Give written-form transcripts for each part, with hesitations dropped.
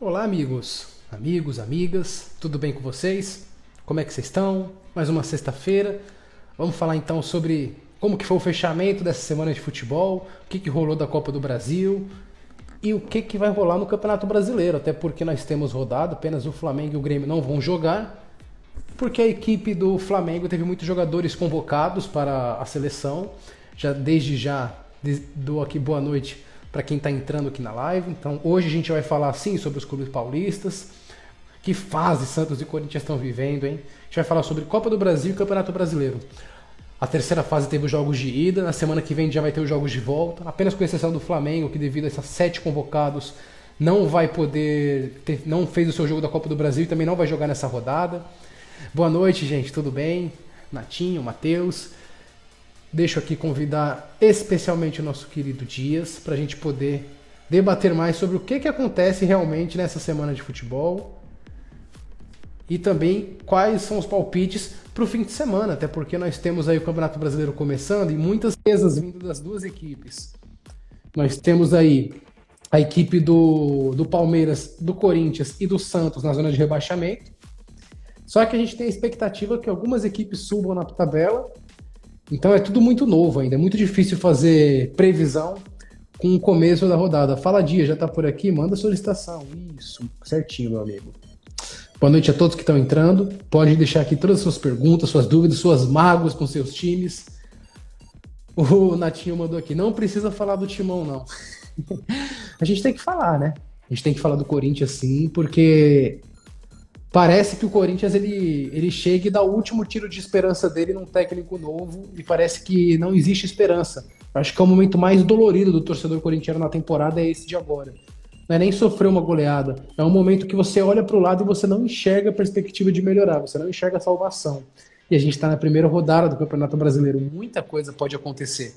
Olá, amigas, tudo bem com vocês? Como é que vocês estão? Mais uma sexta-feira. Vamos falar então sobre como que foi o fechamento dessa semana de futebol, o que rolou da Copa do Brasil e o que vai rolar no Campeonato Brasileiro, até porque nós temos rodado, apenas o Flamengo e o Grêmio não vão jogar, porque a equipe do Flamengo teve muitos jogadores convocados para a seleção. Desde já dou aqui boa noite para quem está entrando aqui na live. Então hoje a gente vai falar sim sobre os clubes paulistas. Que fase Santos e Corinthians estão vivendo, hein? A gente vai falar sobre Copa do Brasil e Campeonato Brasileiro. A terceira fase teve os jogos de ida, na semana que vem já vai ter os jogos de volta, apenas com exceção do Flamengo, que devido a esses 7 convocados não vai poder não fez o seu jogo da Copa do Brasil e também não vai jogar nessa rodada. Boa noite, gente, tudo bem? Natinho, Matheus. Deixo aqui convidar especialmente o nosso querido Dias para a gente poder debater mais sobre o que acontece realmente nessa semana de futebol e também quais são os palpites para o fim de semana, até porque nós temos aí o Campeonato Brasileiro começando e muitas pesas vindo das duas equipes. Nós temos aí a equipe do Palmeiras, do Corinthians e do Santos na zona de rebaixamento. Só que a gente tem a expectativa que algumas equipes subam na tabela. Então é tudo muito novo ainda, é muito difícil fazer previsão com o começo da rodada. Fala, Dia, já tá por aqui? Manda solicitação. Isso, certinho, meu amigo. Boa noite a todos que estão entrando. Pode deixar aqui todas as suas perguntas, suas dúvidas, suas mágoas com seus times. O Natinho mandou aqui, não precisa falar do Timão, não. A gente tem que falar, né? A gente tem que falar do Corinthians sim, porque parece que o Corinthians ele chega e dá o último tiro de esperança dele num técnico novo e parece que não existe esperança. Acho que é o momento mais dolorido do torcedor corintiano na temporada é esse de agora. Não é nem sofrer uma goleada, é um momento que você olha para o lado e você não enxerga a perspectiva de melhorar, você não enxerga a salvação. E a gente está na primeira rodada do Campeonato Brasileiro, muita coisa pode acontecer.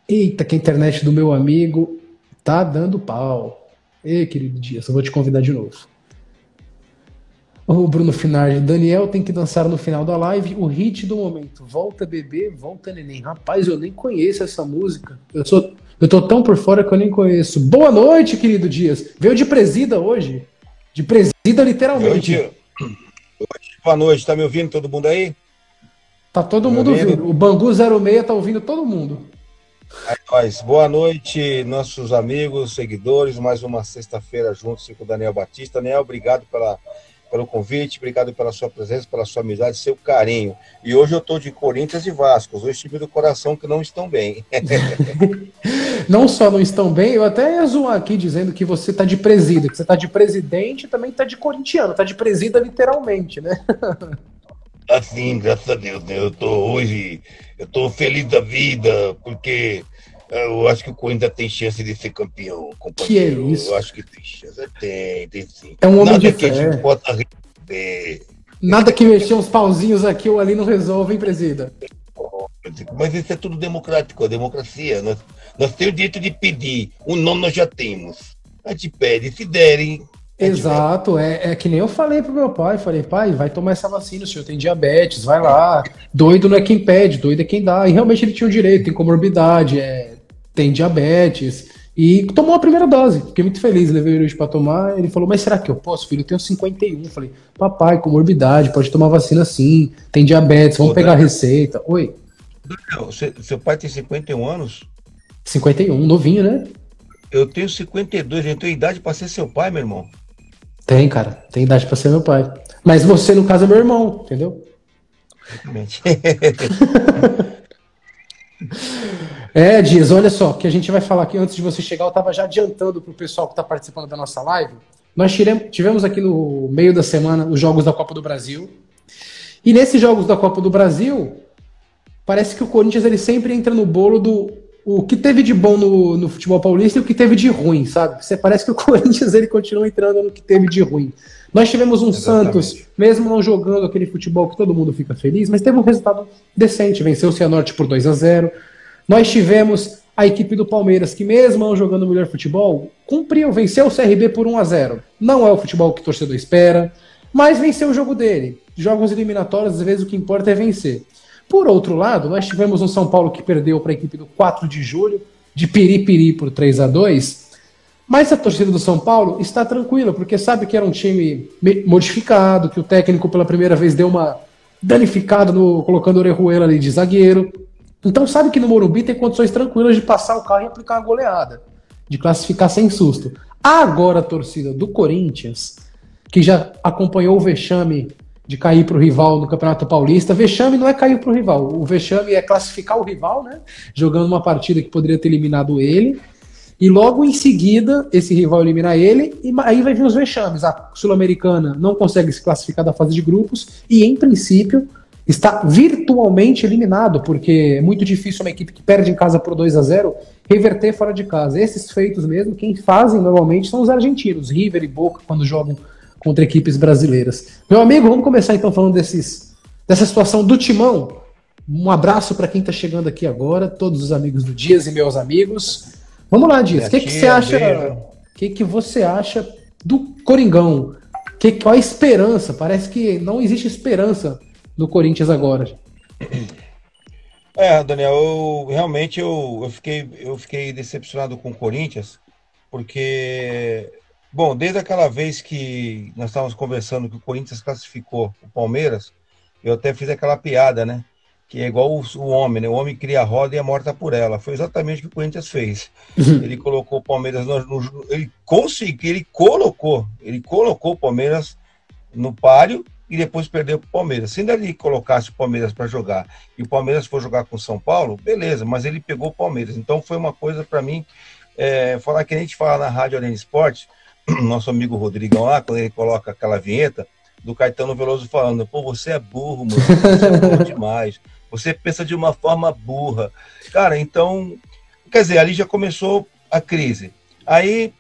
Eita, que a internet do meu amigo tá dando pau. Ei, querido Dias, eu vou te convidar de novo. O Bruno Finardi, Daniel tem que dançar no final da live, o hit do momento, volta bebê, volta neném. Rapaz, eu nem conheço essa música, eu tô tão por fora que eu nem conheço. Boa noite, querido Dias, veio de presida hoje, de presida literalmente. Boa noite, tá me ouvindo todo mundo aí? Tá todo mundo ouvindo, o Bangu 06 tá ouvindo todo mundo. Boa noite, nossos amigos, seguidores, mais uma sexta-feira juntos com o Daniel Batista. Daniel, obrigado pelo convite, obrigado pela sua presença, pela sua amizade, seu carinho. E hoje eu estou de Corinthians e Vasco, os dois times do coração que não estão bem. Não só não estão bem, eu até ia zoar aqui dizendo que você tá de presida, que você tá de presidente e também tá de corintiano, tá de presida literalmente, né? Assim, graças a Deus, né? Eu tô feliz da vida, porque eu acho que o Corinthians tem chance de ser campeão, companheiro. Que é isso? Eu acho que tem chance. Tem sim. É um homem Nada de que fé. a gente possa resolver. Nada que mexer uns pauzinhos aqui ou ali não resolve, hein, presida? Mas isso é tudo democrático, a democracia. Nós temos o direito de pedir, o não nós já temos. A gente pede, se derem. Exato, é que nem eu falei pro meu pai, pai, vai tomar essa vacina, o senhor tem diabetes, vai lá. Doido não é quem pede, doido é quem dá. E realmente ele tinha o direito, tem comorbidade, tem diabetes. E tomou a primeira dose, fiquei muito feliz, levei ele hoje pra tomar. Ele falou, mas será que eu posso, filho? Eu tenho 51. Eu falei, papai, comorbidade, pode tomar vacina sim, tem diabetes, vamos pegar a receita. Oi. Daniel, seu pai tem 51 anos? 51, novinho, né? Eu tenho 52, eu tenho idade pra ser seu pai, meu irmão. Tem, cara, tem idade pra ser meu pai. Mas você, no caso, é meu irmão, entendeu? Exatamente. Dias, olha só, que a gente vai falar aqui antes de você chegar, eu tava já adiantando pro pessoal que tá participando da nossa live. Nós tivemos aqui no meio da semana os jogos da Copa do Brasil. E nesses jogos da Copa do Brasil, parece que o Corinthians ele sempre entra no bolo do o que teve de bom no futebol paulista e o que teve de ruim, sabe? Parece que o Corinthians ele continua entrando no que teve de ruim. Nós tivemos um Santos, mesmo não jogando aquele futebol que todo mundo fica feliz, mas teve um resultado decente, venceu o Cianorte por 2-0. Nós tivemos a equipe do Palmeiras, que mesmo não jogando o melhor futebol, venceu o CRB por 1-0. Não é o futebol que o torcedor espera, mas venceu o jogo dele. Jogos eliminatórios, às vezes o que importa é vencer. Por outro lado, nós tivemos um São Paulo que perdeu para a equipe do 4 de julho, de piripiri por 3-2, Mas a torcida do São Paulo está tranquila, porque sabe que era um time modificado, que o técnico pela primeira vez deu uma danificada colocando o Orejuela ali de zagueiro. Então sabe que no Morumbi tem condições tranquilas de passar o carro e aplicar uma goleada, de classificar sem susto. Agora a torcida do Corinthians, que já acompanhou o vexame de cair para o rival no Campeonato Paulista, vexame não é cair para o rival, o vexame é classificar o rival, né? Jogando uma partida que poderia ter eliminado ele. E logo em seguida, esse rival eliminar ele, e aí vai vir os vexames. A Sul-Americana não consegue se classificar da fase de grupos e, em princípio, está virtualmente eliminado, porque é muito difícil uma equipe que perde em casa por 2-0 reverter fora de casa. Esses feitos mesmo, quem fazem normalmente são os argentinos, River e Boca, quando jogam contra equipes brasileiras. Meu amigo, vamos começar então falando dessa situação do Timão. Um abraço para quem está chegando aqui agora, todos os amigos do Dias e meus amigos. Vamos lá, Dias. O que você acha? O que você acha do Coringão? Qual a esperança? Parece que não existe esperança no Corinthians agora. Daniel, eu fiquei decepcionado com o Corinthians, porque, bom, desde aquela vez que nós estávamos conversando que o Corinthians classificou o Palmeiras, eu até fiz aquela piada, né? Que é igual o homem, né? O homem cria a roda e é morta por ela. Foi exatamente o que o Corinthians fez. Ele colocou o Palmeiras ele colocou o Palmeiras no páreo e depois perdeu para o Palmeiras. Se ainda ele colocasse o Palmeiras para jogar e o Palmeiras for jogar com o São Paulo, beleza, mas ele pegou o Palmeiras. Então foi uma coisa para mim, falar que a gente fala na Rádio Arena Esporte, nosso amigo Rodrigão lá, quando ele coloca aquela vinheta do Caetano Veloso falando, pô, você é burro, mano, você é burro demais. Você pensa de uma forma burra. Cara, então, quer dizer, ali já começou a crise. Aí,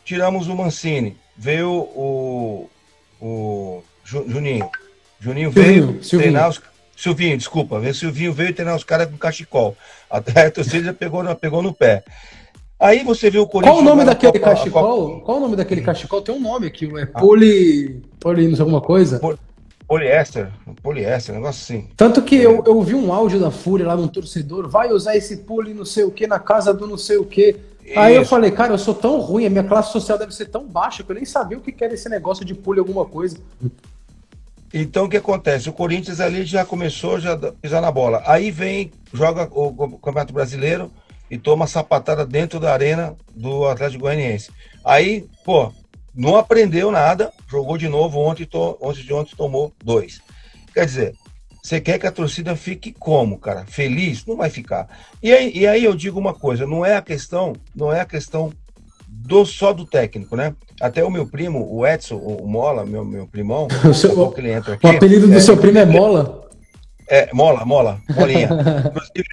tiramos o Mancini. Veio o Juninho. Juninho veio treinar os... Silvinho, desculpa. O Silvinho veio treinar os caras com cachecol. Até a torcida já pegou no pé. Aí você vê o Corinthians... Qual o nome daquele cachecol? Qual o nome daquele cachecol? Tem um nome aqui, é poli não sei alguma coisa? Poliéster, negócio assim. Tanto que eu vi um áudio da Fúria lá de um torcedor, vai usar esse poli não sei o que na casa do não sei o que. Aí eu falei, cara, eu sou tão ruim, a minha classe social deve ser tão baixa que eu nem sabia o que era esse negócio de poli alguma coisa. Então o que acontece? O Corinthians ali já começou a pisar na bola. Aí joga o Campeonato Brasileiro e toma sapatada dentro da arena do Atlético Goianiense. Aí, pô, não aprendeu nada, jogou de novo ontem tomou 2. Quer dizer, você quer que a torcida fique como, cara? Feliz? Não vai ficar. E aí eu digo uma coisa, não é a questão só do técnico, né? Até o meu primo, o Edson, o Mola, meu primão, que ele entra aqui, o apelido do seu primo é Mola? Molinha. Inclusive,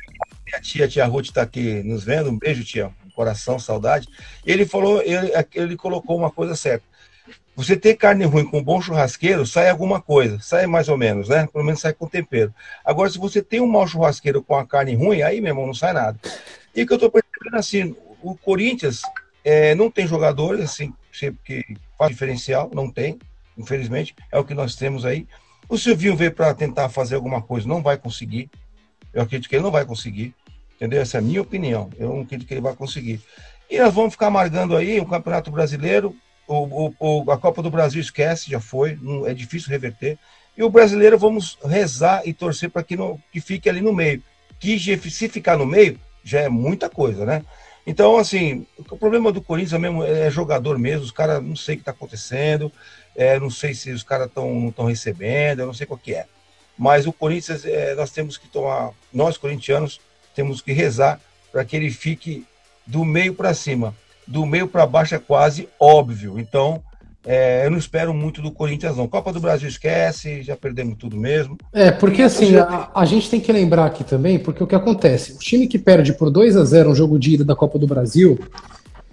minha tia Ruth está aqui nos vendo, um beijo, tia. Coração, saudade. Ele colocou uma coisa certa. Você ter carne ruim com um bom churrasqueiro, sai alguma coisa, sai mais ou menos, né? Pelo menos sai com tempero. Agora, se você tem um mau churrasqueiro com a carne ruim, aí, meu irmão, não sai nada. E o que eu tô percebendo assim, o Corinthians não tem jogadores assim que faz diferencial, não tem, infelizmente, é o que nós temos aí. O Silvinho veio para tentar fazer alguma coisa, não vai conseguir. Eu acredito que ele não vai conseguir. Entendeu? Essa é a minha opinião. Eu não acredito que ele vai conseguir. E nós vamos ficar amargando aí o Campeonato Brasileiro, a Copa do Brasil esquece, já foi, é difícil reverter. E o brasileiro vamos rezar e torcer para que fique ali no meio. Que se ficar no meio, já é muita coisa, né? Então, assim, o problema do Corinthians mesmo é jogador mesmo, os caras não sei o que está acontecendo, não sei se os caras não estão recebendo, eu não sei qual que é. Mas o Corinthians, nós corintianos, temos que rezar para que ele fique do meio para cima. Do meio para baixo é quase óbvio. Então, eu não espero muito do Corinthians, não. Copa do Brasil esquece, já perdemos tudo mesmo. Porque assim, a gente tem que lembrar aqui também, porque o que acontece? O time que perde por 2-0 um jogo de ida da Copa do Brasil,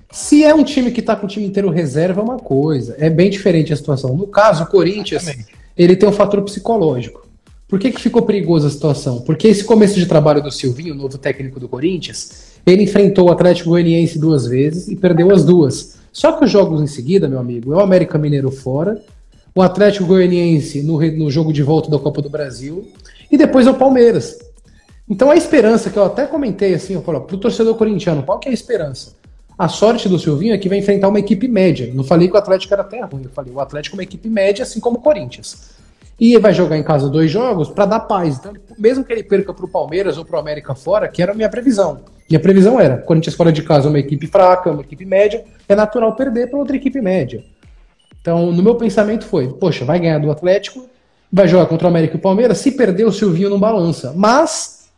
se é um time que está com o time inteiro reserva, é uma coisa. É bem diferente a situação. No caso, o Corinthians, ele tem um fator psicológico. Por que ficou perigosa a situação? Porque esse começo de trabalho do Silvinho, o novo técnico do Corinthians, ele enfrentou o Atlético Goianiense 2 vezes e perdeu as 2. Só que os jogos em seguida, meu amigo, é o América Mineiro fora, o Atlético Goianiense no jogo de volta da Copa do Brasil e depois é o Palmeiras. Então a esperança, que eu até comentei assim, eu falo, pro torcedor corintiano, qual que é a esperança? A sorte do Silvinho é que vai enfrentar uma equipe média. Não falei que o Atlético era até ruim, eu falei o Atlético é uma equipe média, assim como o Corinthians. E vai jogar em casa 2 jogos para dar paz. Então, mesmo que ele perca para o Palmeiras ou para o América fora, que era a minha previsão. Minha previsão era, Corinthians fora de casa é uma equipe fraca, uma equipe média, é natural perder para outra equipe média. Então, no meu pensamento foi, poxa, vai ganhar do Atlético, vai jogar contra o América e o Palmeiras, se perder o Silvinho não balança. Mas,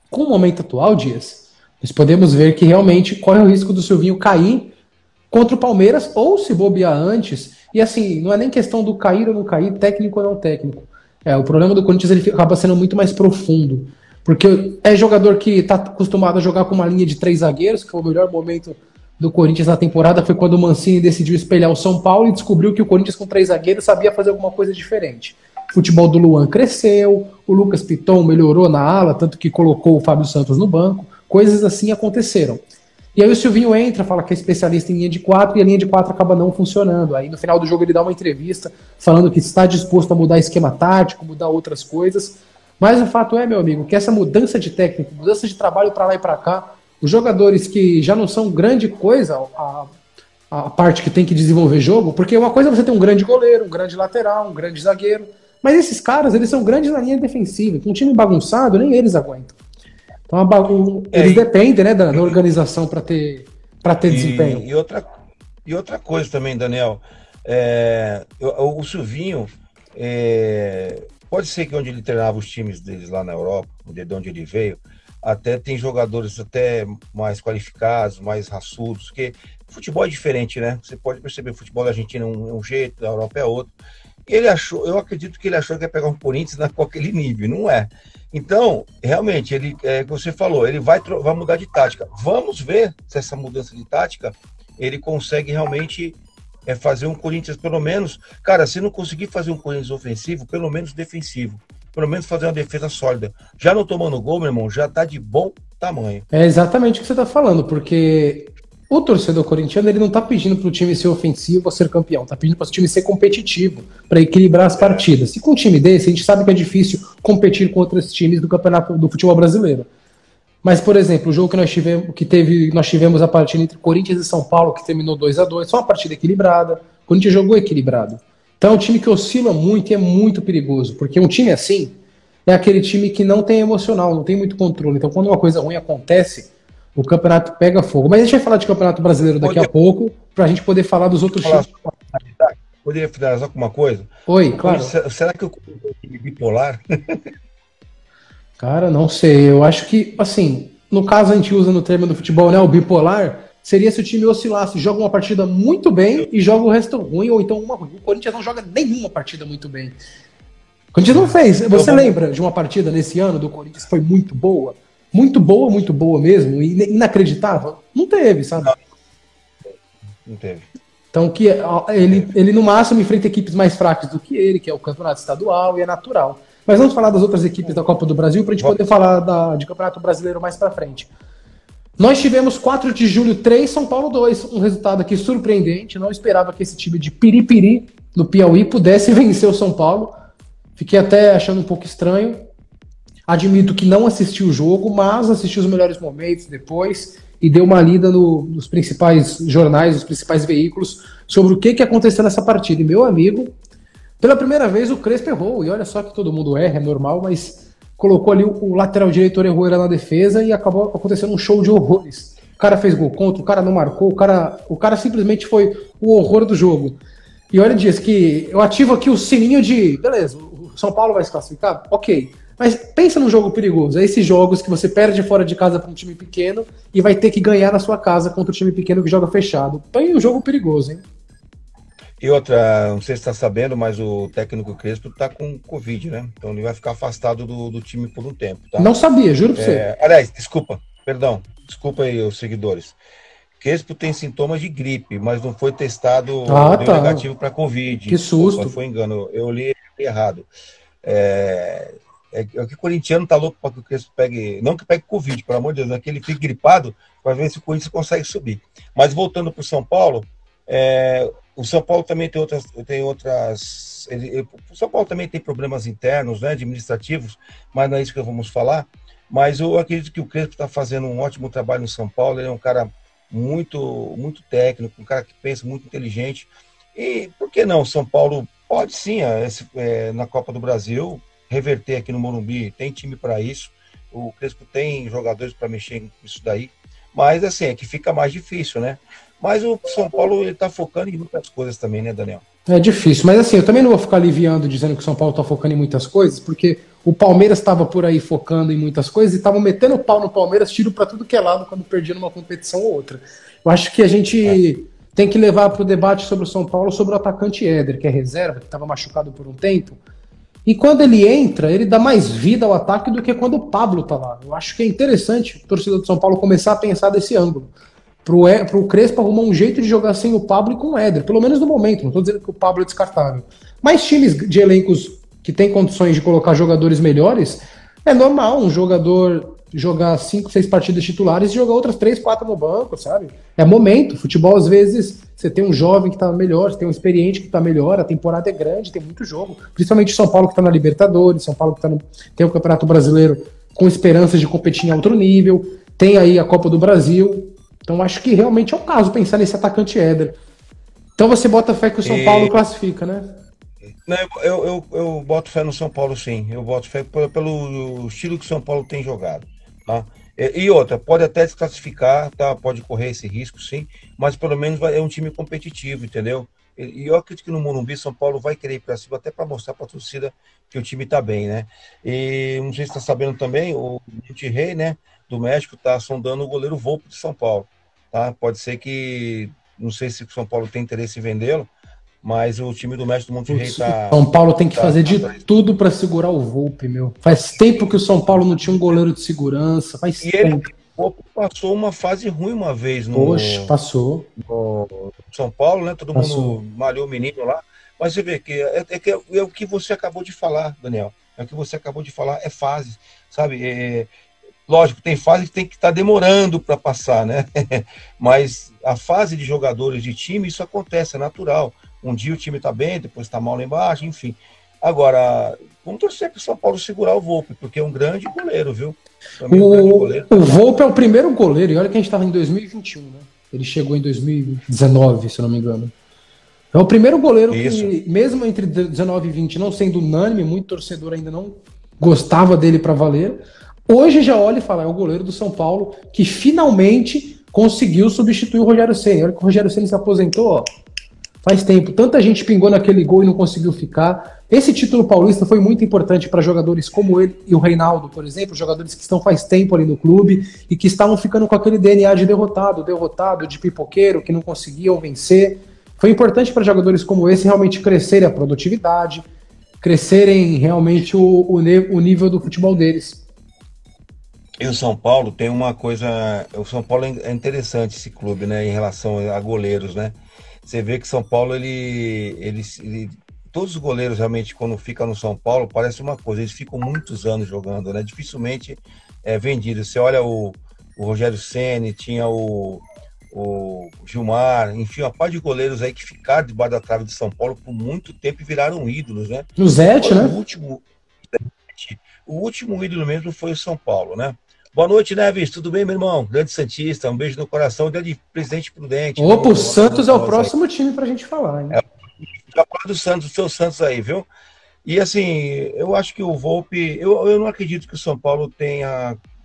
com o momento atual, Dias, nós podemos ver que realmente corre o risco do Silvinho cair contra o Palmeiras, ou se bobear antes. E assim, não é nem questão do cair ou não cair, técnico ou não técnico. O problema do Corinthians ele acaba sendo muito mais profundo. Porque é jogador que está acostumado a jogar com uma linha de 3 zagueiros, que foi o melhor momento do Corinthians na temporada, foi quando o Mancini decidiu espelhar o São Paulo e descobriu que o Corinthians com 3 zagueiros sabia fazer alguma coisa diferente. O futebol do Luan cresceu, o Lucas Piton melhorou na ala, tanto que colocou o Fábio Santos no banco, coisas assim aconteceram. E aí o Silvinho entra, fala que é especialista em linha de 4 e a linha de 4 acaba não funcionando. Aí no final do jogo ele dá uma entrevista falando que está disposto a mudar esquema tático, mudar outras coisas. Mas o fato é, meu amigo, que essa mudança de técnico, mudança de trabalho para lá e para cá, os jogadores que já não são grande coisa, a parte que tem que desenvolver jogo, porque uma coisa é você ter um grande goleiro, um grande lateral, um grande zagueiro, mas esses caras, eles são grandes na linha defensiva. Com um time bagunçado, nem eles aguentam. Então eles dependem, né, da organização para ter desempenho. E outra coisa também, Daniel, o Silvinho, pode ser que onde ele treinava os times deles lá na Europa, de onde ele veio, até tem jogadores até mais qualificados, mais raçudos, porque futebol é diferente, né? Você pode perceber, o futebol da Argentina é um jeito, da Europa é outro. E ele achou, eu acredito que ele achou que ia pegar um Corinthians com aquele nível, não é? Então, realmente, ele, você falou, ele vai mudar de tática. Vamos ver se essa mudança de tática ele consegue realmente fazer um Corinthians, pelo menos, cara, se não conseguir fazer um Corinthians ofensivo, pelo menos defensivo. Pelo menos fazer uma defesa sólida. Já não tomando gol, meu irmão, já tá de bom tamanho. É exatamente o que você tá falando, porque o torcedor corintiano ele não tá pedindo pro time ser ofensivo ou ser campeão, tá pedindo pro time ser competitivo, para equilibrar as partidas. E com um time desse, a gente sabe que é difícil competir com outros times do campeonato do futebol brasileiro. Mas, por exemplo, o jogo que nós tivemos a partida entre Corinthians e São Paulo, que terminou 2-2, foi uma partida equilibrada, o Corinthians jogou equilibrado. Então é um time que oscila muito e é muito perigoso, porque um time assim é aquele time que não tem emocional, não tem muito controle. Então quando uma coisa ruim acontece, o campeonato pega fogo. Mas a gente vai falar de campeonato brasileiro daqui a pouco, pra gente poder falar dos outros times. Poderia finalizar com uma coisa? Oi, claro. Será que o Corinthians é um time bipolar? Cara, não sei. Eu acho que, assim, no caso a gente usa no termo do futebol, né, o bipolar, seria se o time oscilasse, joga uma partida muito bem e joga o resto ruim, ou então uma ruim. O Corinthians não joga nenhuma partida muito bem. O Corinthians não fez. Você lembra de uma partida nesse ano do Corinthians que foi muito boa? Muito boa mesmo, e inacreditável? Não teve, sabe? Não teve. Então que ele no máximo enfrenta equipes mais fracas do que ele, que é o campeonato estadual, e é natural. Mas vamos falar das outras equipes da Copa do Brasil para a gente poder falar de Campeonato Brasileiro mais para frente. Nós tivemos 4 de julho 3, São Paulo 2, um resultado aqui surpreendente, não esperava que esse time de Piripiri, do Piauí, pudesse vencer o São Paulo, fiquei até achando um pouco estranho, admito que não assisti o jogo, mas assisti os melhores momentos depois e dei uma lida nos principais jornais, nos principais veículos, sobre o que aconteceu nessa partida, e meu amigo, pela primeira vez o Crespo errou, e olha só que todo mundo erra, é normal, mas colocou ali o lateral direito Orejuela na defesa e acabou acontecendo um show de horrores. O cara fez gol contra, o cara não marcou, o cara simplesmente foi o horror do jogo. E olha, Dias, que eu ativo aqui o sininho de, beleza, o São Paulo vai se classificar? Ok. Mas pensa num jogo perigoso, é esses jogos que você perde fora de casa para um time pequeno e vai ter que ganhar na sua casa contra um time pequeno que joga fechado. Põe um jogo perigoso, hein? E outra, não sei se está sabendo, mas o técnico Crespo está com Covid, né? Então ele vai ficar afastado do time por um tempo, tá? Não sabia, juro pra você. Aliás, desculpa aí os seguidores. Crespo tem sintomas de gripe, mas não foi testado negativo para Covid. Que susto. Desculpa, foi engano, eu li errado. Que o corintiano tá louco para que o Crespo pegue, não que pegue Covid, pelo amor de Deus, não é que ele fique gripado para ver se o Corinthians consegue subir. Mas voltando para o São Paulo, o São Paulo também tem outras. O São Paulo também tem problemas internos, né, administrativos, mas não é isso que vamos falar. Mas eu acredito que o Crespo está fazendo um ótimo trabalho no São Paulo. Ele é um cara muito técnico, um cara que pensa, muito inteligente. E por que não? São Paulo pode sim, na Copa do Brasil, reverter aqui no Morumbi, tem time para isso. O Crespo tem jogadores para mexer nisso daí. Mas assim, é que fica mais difícil, né? Mas o São Paulo ele tá focando em muitas coisas também, né, Daniel? É difícil, mas assim, eu também não vou ficar aliviando dizendo que o São Paulo tá focando em muitas coisas, porque o Palmeiras estava por aí focando em muitas coisas e estavam metendo o pau no Palmeiras, tiro para tudo que é lado quando perdia numa competição ou outra. Eu acho que a gente tem que levar para o debate sobre o São Paulo sobre o atacante Éder, que é reserva, que estava machucado por um tempo. E quando ele entra, ele dá mais vida ao ataque do que quando o Pablo tá lá. Eu acho que é interessante o torcedor do São Paulo começar a pensar desse ângulo. Pro Crespo arrumar um jeito de jogar sem o Pablo e com o Éder, pelo menos no momento. Não estou dizendo que o Pablo é descartável. Mas times de elencos que têm condições de colocar jogadores melhores, é normal um jogador jogar 5, 6 partidas titulares e jogar outras 3, 4 no banco, sabe? É momento. Futebol, às vezes, você tem um jovem que tá melhor, você tem um experiente que tá melhor, a temporada é grande, tem muito jogo. Principalmente São Paulo que tá na Libertadores, São Paulo que tem o Campeonato Brasileiro com esperanças de competir em outro nível, tem aí a Copa do Brasil. Então acho que realmente é o caso pensar nesse atacante Éder. Então você bota fé que o São Paulo classifica, né? Não, eu boto fé no São Paulo, sim. Eu boto fé pelo estilo que o São Paulo tem jogado. Tá? E outra, pode até desclassificar, tá? Pode correr esse risco, sim, mas pelo menos é um time competitivo, entendeu? E eu acredito que no Morumbi, São Paulo vai querer ir para cima, até para mostrar para a torcida que o time tá bem, né? E não sei se está sabendo também, o Monterrey, né, do México, tá sondando o goleiro Volpi de São Paulo. Tá? Pode ser que, não sei se o São Paulo tem interesse em vendê-lo, mas o time do México do Monterrey tá... São Paulo tem que fazer de tudo para segurar o Volpi, meu. Faz tempo que o São Paulo não tinha um goleiro de segurança, faz tempo. Ele passou uma fase ruim uma vez Poxa, passou. No São Paulo, né? Todo mundo malhou o menino lá. Mas você vê que é o que você acabou de falar, Daniel. É o que você acabou de falar, é fase, sabe? Lógico, tem fase que tem que estar demorando para passar, né? Mas a fase de jogadores de time, isso acontece, é natural. Um dia o time está bem, depois está mal lá embaixo, enfim. Agora, vamos torcer para o São Paulo segurar o Volpi, porque é um grande goleiro, viu? O Volpi é o primeiro goleiro, e olha que a gente estava em 2021, né? Ele chegou em 2019, se eu não me engano. É o primeiro goleiro que, mesmo entre 19 e 20, não sendo unânime, muito torcedor ainda não gostava dele para valer. Hoje já olha e fala, é o goleiro do São Paulo que finalmente conseguiu substituir o Rogério Ceni. Olha que o Rogério Ceni se aposentou, ó, faz tempo. Tanta gente pingou naquele gol e não conseguiu ficar. Esse título paulista foi muito importante para jogadores como ele e o Reinaldo, por exemplo, jogadores que estão faz tempo ali no clube e que estavam ficando com aquele DNA de derrotado, de pipoqueiro, que não conseguiam vencer. Foi importante para jogadores como esse realmente crescerem a produtividade, crescerem realmente o nível do futebol deles. E o São Paulo tem uma coisa... O São Paulo é interessante esse clube, né? Em relação a goleiros, né? Você vê que São Paulo, todos os goleiros realmente, quando ficam no São Paulo, parece uma coisa, eles ficam muitos anos jogando, né? Dificilmente é vendido. Você olha o Rogério Ceni, tinha o Gilmar, enfim, uma par de goleiros aí que ficaram debaixo da trave de São Paulo por muito tempo e viraram ídolos, né? O Zete, né? O último ídolo mesmo foi o São Paulo, né? Boa noite, Neves. Tudo bem, meu irmão? Grande Santista, um beijo no coração. Grande Presidente Prudente. Opa, o Santos é o próximo time pra gente falar, hein? Já fala do Santos, do seu Santos aí, viu? E assim, eu acho que o Volpi... Eu não acredito que o São Paulo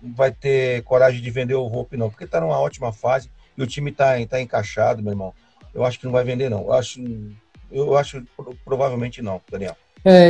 vai ter coragem de vender o Volpi, não. Porque tá numa ótima fase e o time tá encaixado, meu irmão. Eu acho que não vai vender, não. Eu acho provavelmente não, Daniel.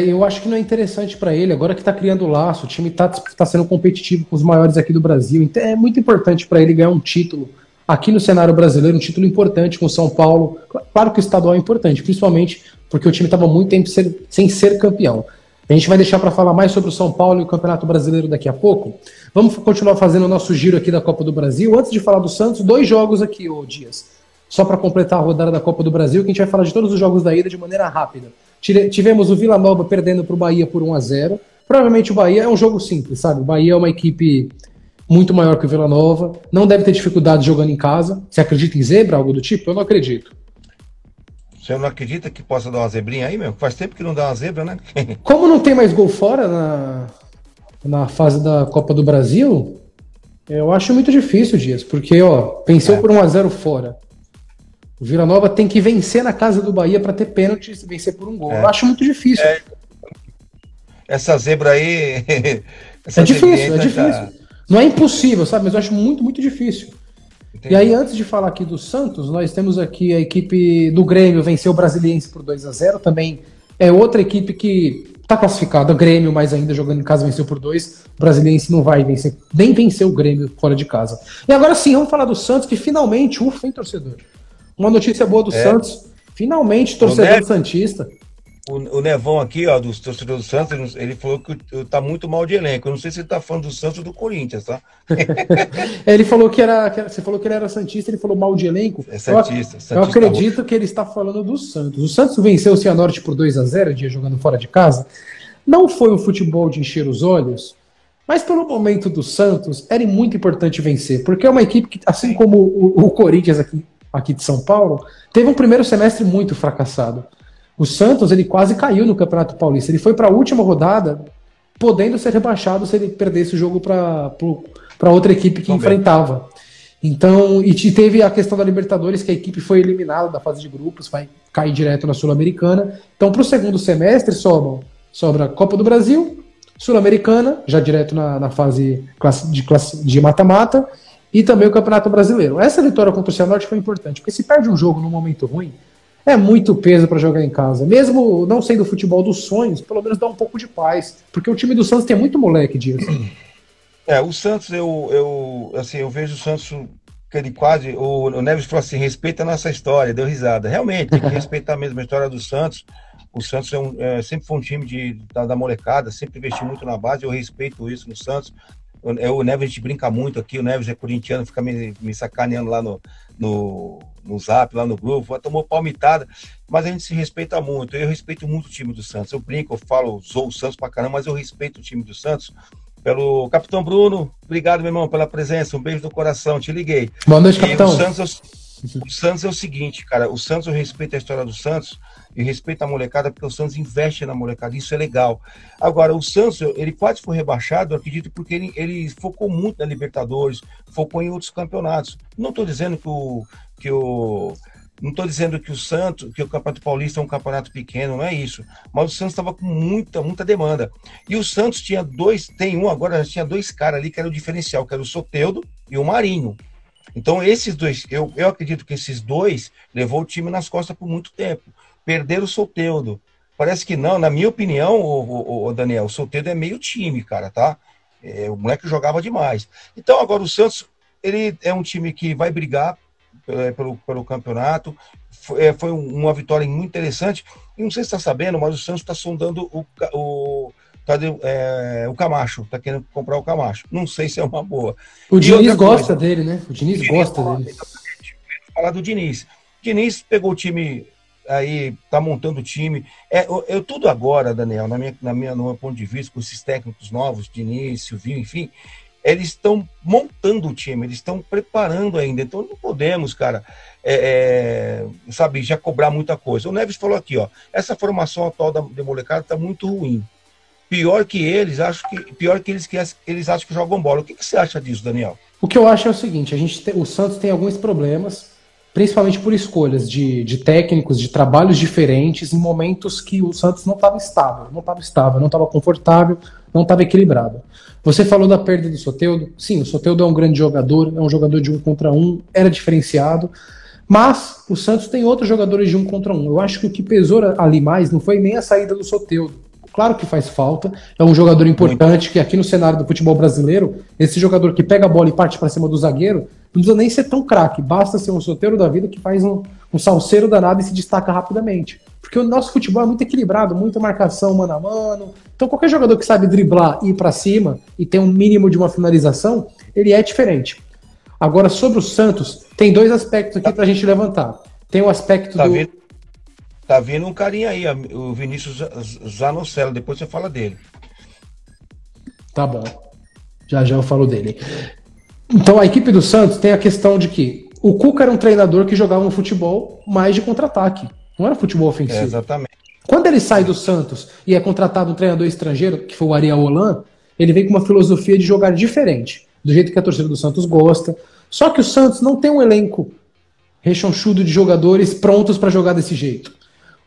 Eu acho que não é interessante para ele, agora que tá criando laço, o time tá sendo competitivo com os maiores aqui do Brasil, então é muito importante para ele ganhar um título aqui no cenário brasileiro, um título importante com o São Paulo. Claro que o estadual é importante, principalmente porque o time estava muito tempo sem ser campeão. A gente vai deixar para falar mais sobre o São Paulo e o Campeonato Brasileiro daqui a pouco. Vamos continuar fazendo o nosso giro aqui da Copa do Brasil. Antes de falar do Santos, 2 jogos aqui, Dias. Só para completar a rodada da Copa do Brasil, que a gente vai falar de todos os jogos da ida de maneira rápida. Tivemos o Vila Nova perdendo para o Bahia por 1-0. Provavelmente o Bahia é um jogo simples, sabe? O Bahia é uma equipe muito maior que o Vila Nova. Não deve ter dificuldade jogando em casa. Você acredita em zebra, algo do tipo? Eu não acredito. Você não acredita que possa dar uma zebrinha aí, meu? Faz tempo que não dá uma zebra, né? Como não tem mais gol fora na fase da Copa do Brasil, Eu acho muito difícil, Dias, porque, ó, venceu por 1-0 fora. O Vila Nova tem que vencer na casa do Bahia para ter pênalti e vencer por um gol. Eu acho muito difícil. Essa zebra aí. É difícil, é difícil. Não é impossível, sabe? Mas eu acho muito, muito difícil. Entendi. E aí, antes de falar aqui do Santos, nós temos aqui a equipe do Grêmio, venceu o Brasiliense por 2-0. Também é outra equipe que está classificada, o Grêmio, mas ainda jogando em casa, venceu por 2. O Brasiliense não vai vencer, nem venceu o Grêmio fora de casa. E agora sim, vamos falar do Santos, que finalmente, ufa, hein, torcedor? Uma notícia boa do Santos, finalmente, torcedor santista. O Nevão aqui, ó, dos torcedores do Santos, ele falou que tá muito mal de elenco. Eu não sei se ele tá falando do Santos ou do Corinthians, tá? Ele falou você falou que ele era santista, ele falou mal de elenco. É santista. Eu acredito que ele está falando do Santos. O Santos venceu o Cianorte por 2-0, dia jogando fora de casa. Não foi um futebol de encher os olhos, mas pelo momento do Santos, era muito importante vencer, porque é uma equipe que, assim como o Corinthians aqui de São Paulo, teve um primeiro semestre muito fracassado. O Santos, ele quase caiu no Campeonato Paulista. Ele foi para a última rodada, podendo ser rebaixado se ele perdesse o jogo para outra equipe que enfrentava. Então, e teve a questão da Libertadores, que a equipe foi eliminada da fase de grupos, vai cair direto na Sul-Americana. Então, para o segundo semestre, sobra Copa do Brasil, Sul-Americana, já direto na fase de mata-mata, e também o Campeonato Brasileiro. Essa vitória contra o Cianorte foi importante, porque se perde um jogo num momento ruim, é muito peso para jogar em casa. Mesmo não sendo o futebol dos sonhos, pelo menos dá um pouco de paz. Porque o time do Santos tem muito moleque disso. O Santos, eu vejo o Santos que ele quase... O Neves falou assim, respeita a nossa história, deu risada. Realmente, tem que respeitar mesmo a história do Santos. O Santos sempre foi um time da molecada, sempre investiu muito na base, eu respeito isso no Santos. O Neves, a gente brinca muito aqui, o Neves é corintiano, fica me sacaneando lá no Zap, lá no grupo, tomou palmitada, mas a gente se respeita muito. Eu respeito muito o time do Santos. Eu brinco, eu falo, sou o Santos pra caramba, mas eu respeito o time do Santos. Pelo Capitão Bruno, obrigado, meu irmão, pela presença, um beijo do coração, te liguei. Boa noite, Capitão. O Santos é o seguinte, cara, o Santos, eu respeito a história do Santos, e respeito a molecada, porque o Santos investe na molecada, isso é legal. Agora, o Santos, ele quase foi rebaixado, eu acredito, porque ele focou muito na Libertadores, focou em outros campeonatos. Não estou dizendo não estou dizendo que o Campeonato Paulista é um campeonato pequeno, não é isso. Mas o Santos estava com muita demanda. E o Santos tinha tinha dois caras ali que era o diferencial, que era o Soteldo e o Marinho. Então, esses dois, eu acredito que esses dois levou o time nas costas por muito tempo. Perderam o Soteldo. Parece que não, na minha opinião, o Daniel, o Soteldo é meio time, cara, tá? O moleque jogava demais. Então, agora o Santos, ele é um time que vai brigar pelo campeonato. Foi uma vitória muito interessante. E não sei se você está sabendo, mas o Santos está sondando o Camacho, tá querendo comprar o Camacho. Não sei se é uma boa. O Diniz gosta dele, né? O Diniz gosta dele. Falar do Diniz. O Diniz pegou o time aí, tá montando o time. Tudo agora, Daniel, no meu ponto de vista, com esses técnicos novos, Diniz, Silvinho, enfim, eles estão montando o time, eles estão preparando ainda. Então não podemos, cara, já cobrar muita coisa. O Neves falou aqui, ó, essa formação atual da molecada tá muito ruim. Pior que eles acham que jogam bola. O que você acha disso, Daniel? O que eu acho é o seguinte, o Santos tem alguns problemas, principalmente por escolhas de técnicos, de trabalhos diferentes, em momentos que o Santos não estava estável, não estava confortável, não estava equilibrado. Você falou da perda do Soteldo. Sim, o Soteldo é um grande jogador, é um jogador de 1 contra 1, era diferenciado, mas o Santos tem outros jogadores de 1 contra 1. Eu acho que o que pesou ali mais não foi nem a saída do Soteldo. Claro que faz falta, é um jogador importante que aqui no cenário do futebol brasileiro, esse jogador que pega a bola e parte para cima do zagueiro, não precisa nem ser tão craque, basta ser um Soteldo da vida que faz um salseiro danado e se destaca rapidamente. Porque o nosso futebol é muito equilibrado, muita marcação mano a mano, então qualquer jogador que sabe driblar e ir para cima e ter um mínimo de uma finalização, ele é diferente. Agora, sobre o Santos, tem dois aspectos aqui pra gente levantar. Tem o aspecto Tá vindo um carinha aí, o Vinícius Zanocelo, depois você fala dele. Tá bom. Já eu falo dele. Então a equipe do Santos tem a questão de que o Cuca era um treinador que jogava um futebol mais de contra-ataque. Não era futebol ofensivo. Exatamente. Quando ele sai do Santos e é contratado um treinador estrangeiro, que foi o Ariel Holan, ele vem com uma filosofia de jogar diferente. do jeito que a torcida do Santos gosta. Só que o Santos não tem um elenco rechonchudo de jogadores prontos para jogar desse jeito.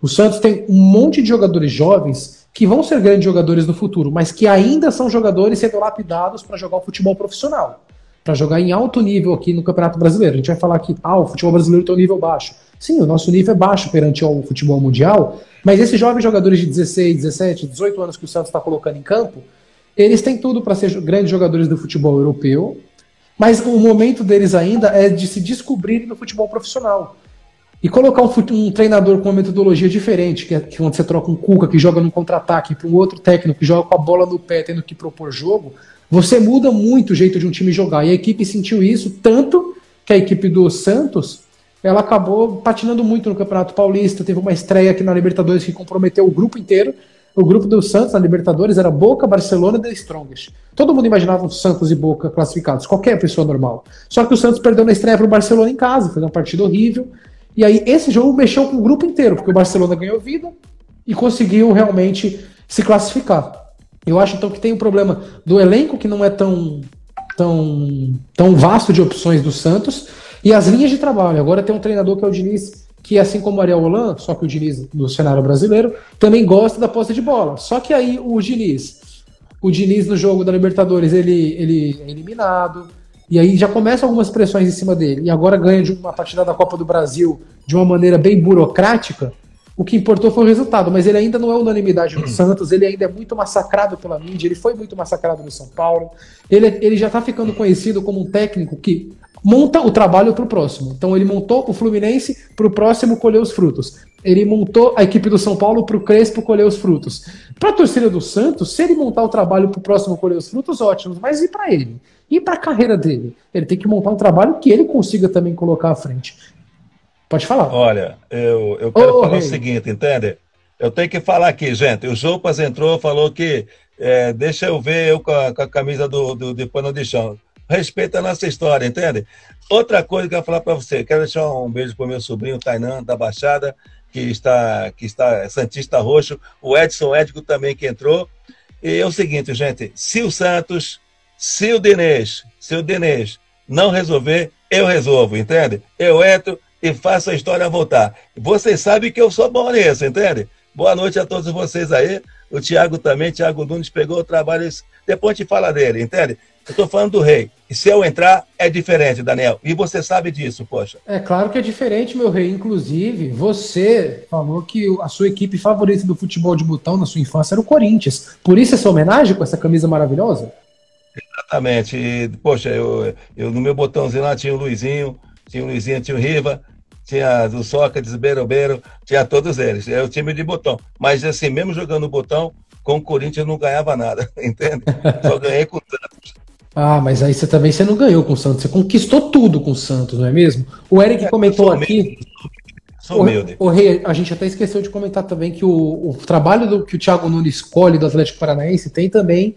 O Santos tem um monte de jogadores jovens que vão ser grandes jogadores no futuro, mas que ainda são jogadores sendo lapidados para jogar o futebol profissional, para jogar em alto nível aqui no Campeonato Brasileiro. A gente vai falar que o futebol brasileiro tem um nível baixo. Sim, o nosso nível é baixo perante ao futebol mundial, mas esses jovens jogadores de 16, 17, 18 anos que o Santos está colocando em campo, eles têm tudo para ser grandes jogadores do futebol europeu, mas o momento deles ainda é de se descobrir no futebol profissional. E colocar um treinador com uma metodologia diferente, que é onde você troca um Cuca que joga no contra-ataque para um outro técnico que joga com a bola no pé, tendo que propor jogo, você muda muito o jeito de um time jogar. E a equipe sentiu isso, tanto que a equipe do Santos, ela acabou patinando muito no Campeonato Paulista, teve uma estreia aqui na Libertadores que comprometeu o grupo inteiro. O grupo do Santos na Libertadores era Boca, Barcelona e The Strongest. Todo mundo imaginava o Santos e Boca classificados, qualquer pessoa normal. Só que o Santos perdeu na estreia para o Barcelona em casa, foi uma partida horrível. E aí esse jogo mexeu com o grupo inteiro, porque o Barcelona ganhou vida e conseguiu realmente se classificar. Eu acho então que tem um problema do elenco que não é tão vasto de opções do Santos e as linhas de trabalho. Agora tem um treinador que é o Diniz, que assim como o Ariel Holan, só que o Diniz do cenário brasileiro, também gosta da posse de bola. Só que aí o Diniz no jogo da Libertadores, ele é eliminado. E aí já começam algumas pressões em cima dele. E agora ganha de uma partida da Copa do Brasil de uma maneira bem burocrática. O que importou foi o resultado, mas ele ainda não é unanimidade no Santos, ele ainda é muito massacrado pela mídia, ele foi muito massacrado no São Paulo. Ele já está ficando conhecido como um técnico que monta o trabalho para o próximo. Então ele montou o Fluminense para o próximo colher os frutos. Ele montou a equipe do São Paulo para o Crespo colher os frutos. Para a torcida do Santos, se ele montar o trabalho para o próximo colher os frutos, ótimo. Mas e para ele? E para a carreira dele? Ele tem que montar um trabalho que ele consiga também colocar à frente. Pode falar. Olha, eu quero falar o seguinte, entende? Eu tenho que falar aqui, gente. O Jopas entrou, falou que deixa eu ver eu com a camisa de pano de chão. Respeita a nossa história, entende? Outra coisa que eu quero falar para você, quero deixar um beijo para o meu sobrinho, Tainan, da Baixada, que está Santista Roxo, o Edson Édico também que entrou. E é o seguinte, gente, se o Dinês não resolver, eu resolvo, entende? Eu entro e faço a história voltar. Vocês sabem que eu sou bom nisso, entende? Boa noite a todos vocês aí. O Thiago também, Thiago Nunes pegou o trabalho, depois a gente fala dele, entende? Eu estou falando do Rei. E se eu entrar, é diferente, Daniel. E você sabe disso, poxa. É claro que é diferente, meu rei. Inclusive, você falou que a sua equipe favorita do futebol de botão na sua infância era o Corinthians. Por isso essa homenagem com essa camisa maravilhosa? Exatamente. E, poxa, eu no meu botãozinho lá tinha o Luizinho, tinha o Riva, tinha o Sócrates, Beiro, tinha todos eles. É o time de botão. Mas assim, mesmo jogando botão, com o Corinthians eu não ganhava nada, entende? Só ganhei com o Santos. Ah, mas aí você não ganhou com o Santos, você conquistou tudo com o Santos, não é mesmo? O Eric comentou aqui. Sou humilde. O Rei, a gente até esqueceu de comentar também que o trabalho que o Thiago Nunes escolhe do Atlético Paranaense tem também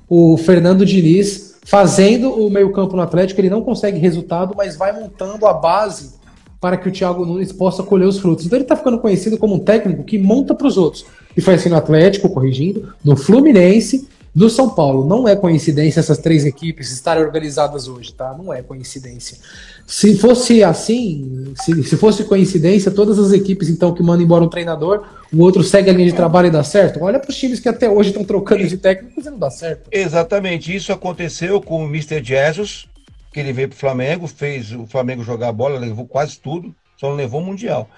o Fernando Diniz fazendo o meio-campo no Atlético. Ele não consegue resultado, mas vai montando a base para que o Thiago Nunes possa colher os frutos. Então ele está ficando conhecido como um técnico que monta para os outros. E foi assim no Atlético, corrigindo, no Fluminense, no São Paulo. Não é coincidência essas três equipes estarem organizadas hoje, tá? Não é coincidência. Se fosse assim, se fosse coincidência, todas as equipes então que mandam embora um treinador, o outro segue a linha de trabalho e dá certo. Olha para os times que até hoje estão trocando de técnicos e não dá certo. Exatamente, isso aconteceu com o Mr. Jesus, que ele veio para o Flamengo, fez o Flamengo jogar bola, levou quase tudo, só não levou o Mundial.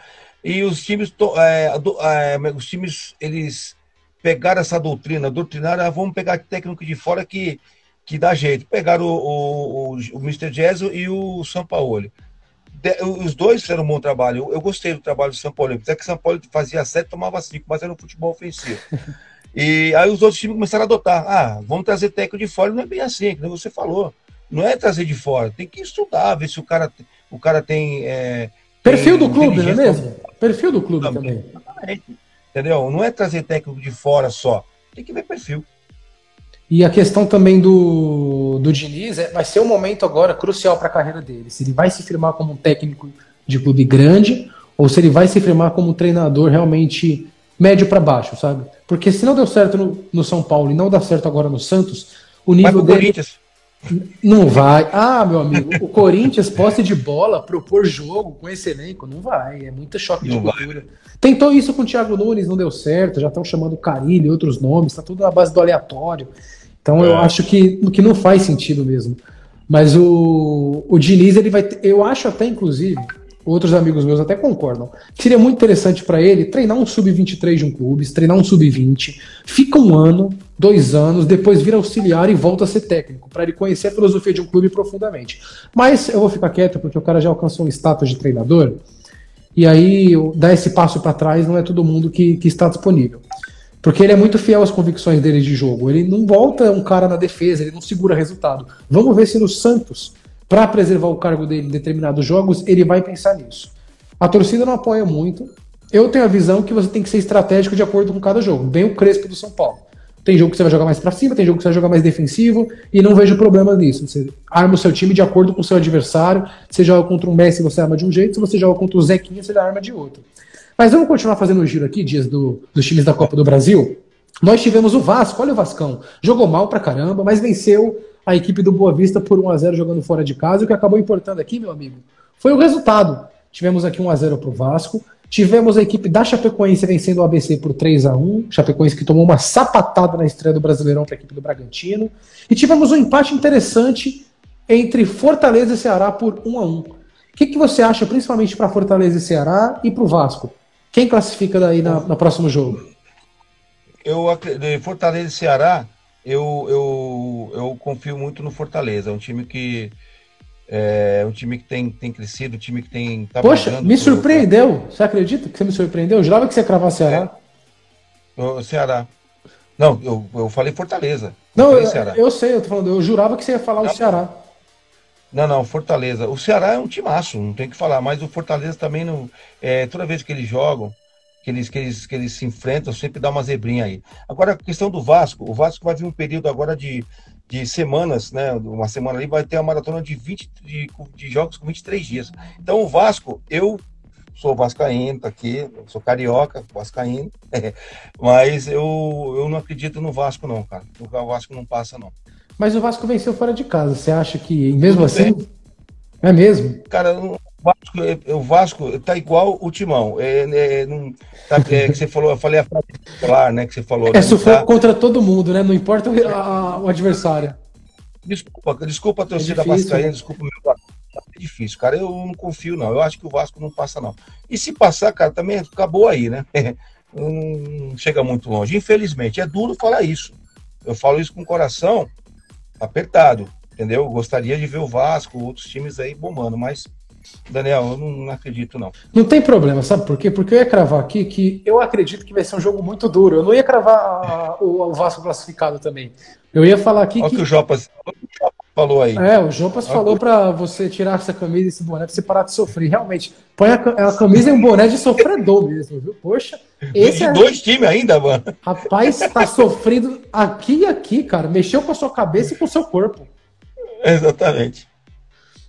E os times, eles pegaram essa doutrinaram, vamos pegar técnico de fora que dá jeito. Pegaram o Mr. Jesus e o Sampaoli. Os dois fizeram um bom trabalho. Eu gostei do trabalho do Sampaoli. Apesar que o Sampaoli fazia 7, tomava 5, mas era um futebol ofensivo. E aí os outros times começaram a adotar. Vamos trazer técnico de fora. Não é bem assim, como você falou. Não é trazer de fora. Tem que estudar, ver se o cara tem... perfil do clube, não é mesmo? Perfil do clube também. Entendeu? Não é trazer técnico de fora só. Tem que ver perfil. E a questão também do Diniz vai ser um momento agora crucial para a carreira dele. Se ele vai se firmar como um técnico de clube grande ou se ele vai se firmar como um treinador realmente médio para baixo, sabe? Porque se não deu certo no São Paulo e não dá certo agora no Santos, o nível dele... Não vai. Ah, meu amigo, o Corinthians, posse de bola, propor jogo com esse elenco, não vai. É muito choque de Não vai. cultura. Tentou isso com o Thiago Nunes, não deu certo. Já estão chamando Carille e outros nomes, tá tudo na base do aleatório. Então eu acho que não faz sentido mesmo. Mas o Diniz, ele vai. Eu acho até, inclusive, outros amigos meus até concordam, que seria muito interessante para ele treinar um sub-23 de um clube, treinar um sub-20, fica 1 ano, 2 anos, depois vira auxiliar e volta a ser técnico, para ele conhecer a filosofia de um clube profundamente. Mas eu vou ficar quieto porque o cara já alcançou um status de treinador, e aí dar esse passo para trás não é todo mundo que está disponível. Porque ele é muito fiel às convicções dele de jogo. Ele não volta um cara na defesa, ele não segura resultado. Vamos ver se no Santos, para preservar o cargo dele em determinados jogos, ele vai pensar nisso. A torcida não apoia muito. Eu tenho a visão que você tem que ser estratégico de acordo com cada jogo. Bem o Crespo do São Paulo. Tem jogo que você vai jogar mais para cima, tem jogo que você vai jogar mais defensivo, e não vejo problema nisso. Você arma o seu time de acordo com o seu adversário. Se você joga contra um Messi, você arma de um jeito. Se você joga contra o Zequinha, você arma de outro. Mas vamos continuar fazendo o giro aqui, Dias, dos times da Copa do Brasil. Nós tivemos o Vasco, olha o Vascão. Jogou mal pra caramba, mas venceu a equipe do Boa Vista por 1-0 jogando fora de casa. E o que acabou importando aqui, meu amigo, foi o resultado. Tivemos aqui 1-0 pro Vasco. Tivemos a equipe da Chapecoense vencendo o ABC por 3-1. Chapecoense que tomou uma sapatada na estreia do Brasileirão para a equipe do Bragantino. E tivemos um empate interessante entre Fortaleza e Ceará por 1-1. O que você acha, principalmente para Fortaleza e Ceará e para o Vasco? Quem classifica daí no próximo jogo? Fortaleza e Ceará, eu confio muito no Fortaleza. É um time que tem crescido, um time que tá. Poxa, me surpreendeu. Você acredita que você me surpreendeu? Eu jurava que você ia cravar Ceará. O Ceará. Não, eu falei Fortaleza. Não, eu sei, eu tô falando, eu jurava que você ia falar o Ceará. Não, Fortaleza. O Ceará é um timaço, não tem o que falar, mas o Fortaleza também não. Toda vez que eles jogam, que eles se enfrentam, sempre dá uma zebrinha aí. Agora, a questão do Vasco, o Vasco vai vir um período agora de semanas, né? Uma semana ali vai ter uma maratona de 20 de jogos com 23 dias. Então, o Vasco, eu sou vascaíno, tá aqui, sou carioca, vascaíno, mas eu não acredito no Vasco, não, cara. O Vasco não passa, não. Mas o Vasco venceu fora de casa. Você acha que, mesmo assim, é mesmo? Cara, o Vasco tá igual o Timão. Que você falou, eu falei a frase popular, né? Que você falou. Sufoco contra todo mundo, né? Não importa o adversário. Desculpa a torcida vascaína, desculpa o meu. É difícil, cara. Eu não confio, não. Eu acho que o Vasco não passa, não. E se passar, cara, também acabou aí, né? Não chega muito longe. Infelizmente, é duro falar isso. Eu falo isso com o coração apertado, entendeu? Eu gostaria de ver o Vasco, outros times aí bombando, mas, Daniel, eu não acredito, não. Não tem problema, sabe por quê? Porque eu ia cravar aqui que eu acredito que vai ser um jogo muito duro. Eu não ia cravar o Vasco classificado também. Eu ia falar aqui que o Jopas falou aí. O Jopas falou pra você tirar essa camisa e esse boné pra você parar de sofrer. Realmente, põe a camisa e um boné de sofredor mesmo, viu? Poxa, esse de dois times ainda, mano. Rapaz, tá sofrido aqui e aqui, cara. Mexeu com a sua cabeça e com o seu corpo. Exatamente.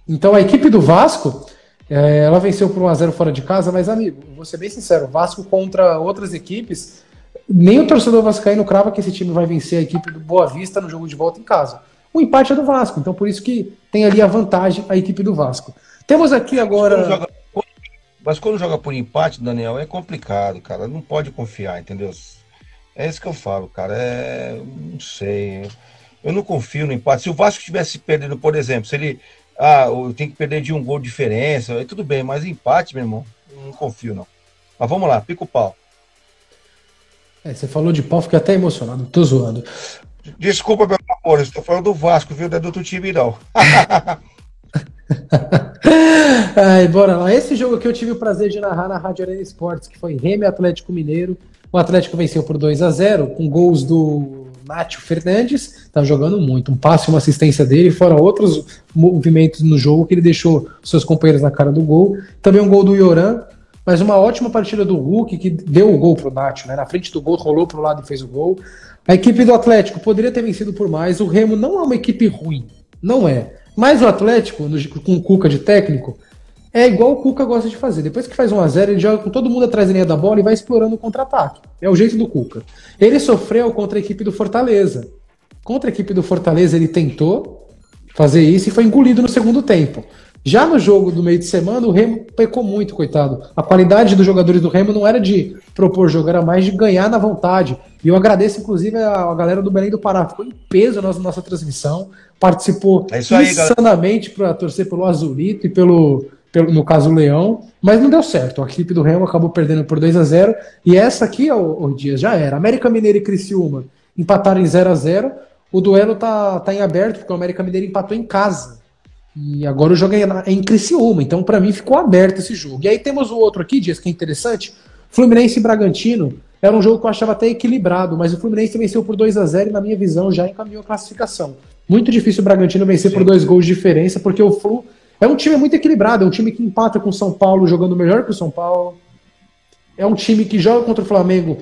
Então, a equipe do Vasco, ela venceu por 1-0 fora de casa, mas, amigo, vou ser bem sincero, Vasco contra outras equipes, nem o torcedor vascaíno crava que esse time vai vencer a equipe do Boa Vista no jogo de volta em casa. O empate é do Vasco, então por isso que tem ali a vantagem a equipe do Vasco. Temos aqui agora... Mas quando joga por empate, Daniel, é complicado, cara. Não pode confiar, entendeu? É isso que eu falo, cara. Não sei. Eu não confio no empate. Se o Vasco estivesse perdendo, por exemplo, se ele... eu tenho que perder de 1 gol de diferença, aí tudo bem, mas empate, meu irmão, não confio, não. Mas vamos lá, pica o pau. Você falou de pau, fiquei até emocionado, tô zoando. Desculpa, meu amor, eu estou falando do Vasco, viu? Não é do outro time, não. Bora lá. Esse jogo aqui eu tive o prazer de narrar na Rádio Arena Esportes, que foi Remy Atlético Mineiro. O Atlético venceu por 2-0, com gols do Nátio Fernandes, tá jogando muito, um passe e uma assistência dele, fora outros movimentos no jogo que ele deixou seus companheiros na cara do gol. Também um gol do Yoran, mas uma ótima partida do Hulk, que deu o gol pro Nátio, né? Na frente do gol, rolou pro lado e fez o gol. A equipe do Atlético poderia ter vencido por mais. O Remo não é uma equipe ruim, não é. Mas o Atlético, com o Cuca de técnico, é igual o Cuca gosta de fazer. Depois que faz 1-0, ele joga com todo mundo atrás da linha da bola e vai explorando o contra-ataque. É o jeito do Cuca. Ele sofreu contra a equipe do Fortaleza. Contra a equipe do Fortaleza ele tentou, fazer isso e foi engolido no segundo tempo. Já no jogo do meio de semana, o Remo pecou muito, coitado. A qualidade dos jogadores do Remo não era de propor jogo, era mais de ganhar na vontade. E eu agradeço, inclusive, a galera do Belém do Pará. Ficou em peso na nossa transmissão, participou insanamente para torcer pelo Azulito e no caso, o Leão, mas não deu certo. A equipe do Remo acabou perdendo por 2-0. E essa aqui, o Dias, já era. América Mineiro e Criciúma empataram em 0-0. O duelo tá em aberto, porque o América Mineiro empatou em casa. E agora o jogo é em Criciúma, então para mim ficou aberto esse jogo. E aí temos o outro aqui, Dias, que é interessante. Fluminense e Bragantino. Era um jogo que eu achava até equilibrado, mas o Fluminense venceu por 2-0 e, na minha visão, já encaminhou a classificação. Muito difícil o Bragantino vencer por 2 gols de diferença, porque o Flu é um time muito equilibrado, é um time que empata com o São Paulo jogando melhor que o São Paulo. É um time que joga contra o Flamengo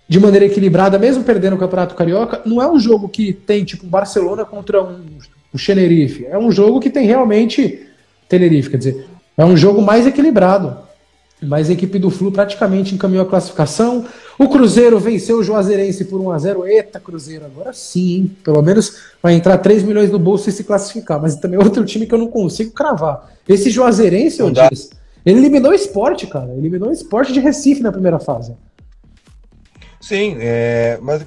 de maneira equilibrada, mesmo perdendo o Campeonato Carioca. Não é um jogo que tem tipo Barcelona contra o Tenerife. É um jogo que tem realmente Tenerife, quer dizer, é um jogo mais equilibrado. Mas a equipe do Flu praticamente encaminhou a classificação. O Cruzeiro venceu o Juazeirense por 1-0. Eita, Cruzeiro, agora sim, hein? Pelo menos vai entrar 3 milhões no bolso e se classificar. Mas também é outro time que eu não consigo cravar. Esse Juazeirense, ele eliminou o Sport, cara. Eliminou o Sport de Recife na primeira fase. Sim, mas